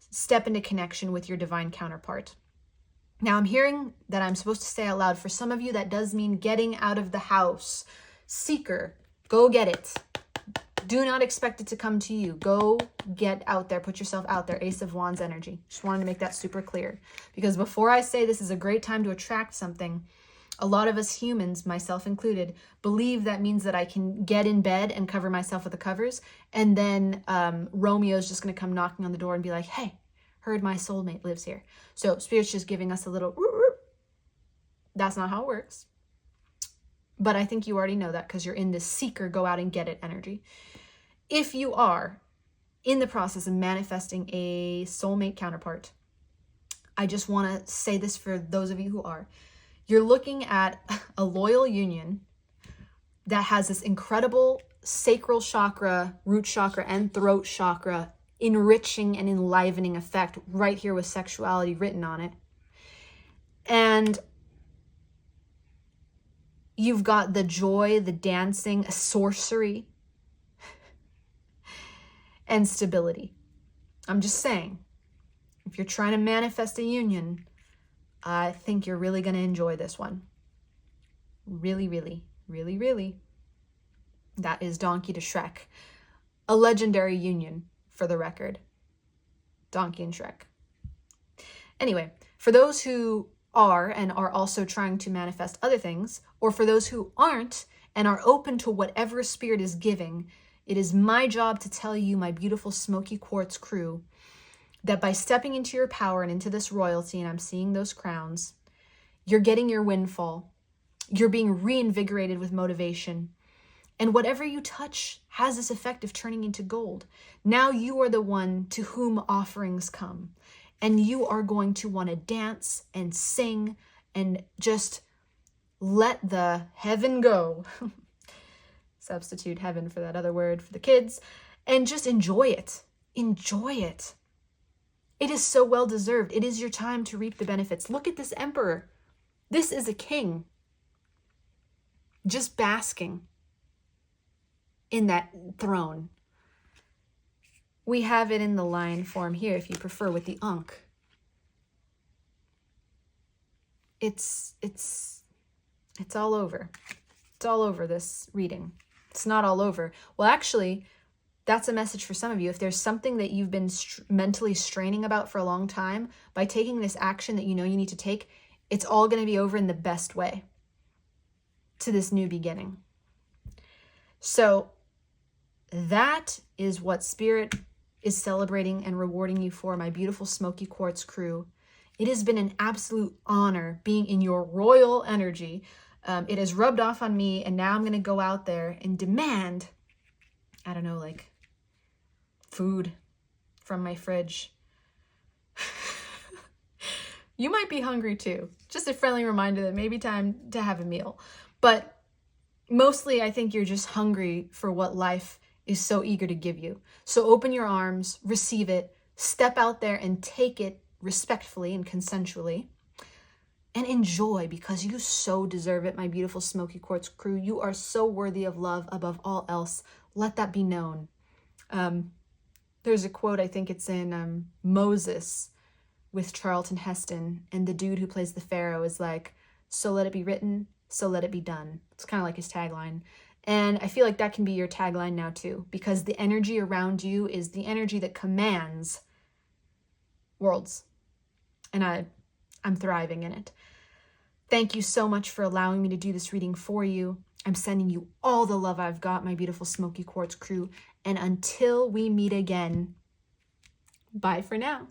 step into connection with your divine counterpart. Now I'm hearing that I'm supposed to say out loud. For some of you, that does mean getting out of the house. Seeker, go get it. Do not expect it to come to you. Go get out there. Put yourself out there. Ace of Wands energy. Just wanted to make that super clear. Because before I say this is a great time to attract something, A lot of us humans, myself included, believe that means that I can get in bed and cover myself with the covers, and then Romeo's just going to come knocking on the door and be like, hey, heard my soulmate lives here. So Spirit's just giving us a little, that's not how it works. But I think you already know that because you're in this seeker, go out and get it energy. If you are in the process of manifesting a soulmate counterpart, I just want to say this for those of you who are. You're looking at a loyal union that has this incredible sacral chakra, root chakra, and throat chakra enriching and enlivening effect right here with sexuality written on it. And you've got the joy, the dancing, sorcery, and stability. I'm just saying, if you're trying to manifest a union, I think you're really going to enjoy this one. Really, really, really, really. That is Donkey to Shrek. A legendary union, for the record. Donkey and Shrek. Anyway, for those who are and are also trying to manifest other things, or for those who aren't and are open to whatever Spirit is giving, it is my job to tell you, my beautiful Smoky Quartz crew, that by stepping into your power and into this royalty, and I'm seeing those crowns, you're getting your windfall. You're being reinvigorated with motivation. And whatever you touch has this effect of turning into gold. Now you are the one to whom offerings come. And you are going to want to dance and sing and just let the heaven go. Substitute heaven for that other word for the kids. And just enjoy it. Enjoy it. It is so well deserved. It is your time to reap the benefits. Look at this emperor. This is a king. Just basking in that throne. We have it in the lion form here, if you prefer, with the Ankh. It's all over. It's all over this reading. It's not all over. Well, actually, that's a message for some of you. If there's something that you've been mentally straining about for a long time, by taking this action that you know you need to take, it's all going to be over in the best way to this new beginning. So that is what Spirit is celebrating and rewarding you for, my beautiful Smoky Quartz crew. It has been an absolute honor being in your royal energy. It has rubbed off on me, and now I'm going to go out there and demand, I don't know, like food from my fridge. You might be hungry too. Just a friendly reminder that maybe time to have a meal. But mostly I think you're just hungry for what life is so eager to give you. So open your arms, receive it, step out there and take it respectfully and consensually, and enjoy, because you so deserve it, my beautiful Smoky Quartz crew. You are so worthy of love above all else. Let that be known. There's a quote, I think it's in Moses with Charlton Heston, and the dude who plays the Pharaoh is like, so let it be written, so let it be done. It's kind of like his tagline. And I feel like that can be your tagline now too, because the energy around you is the energy that commands worlds. And I'm thriving in it. Thank you so much for allowing me to do this reading for you. I'm sending you all the love I've got, my beautiful Smoky Quartz crew. And until we meet again, bye for now.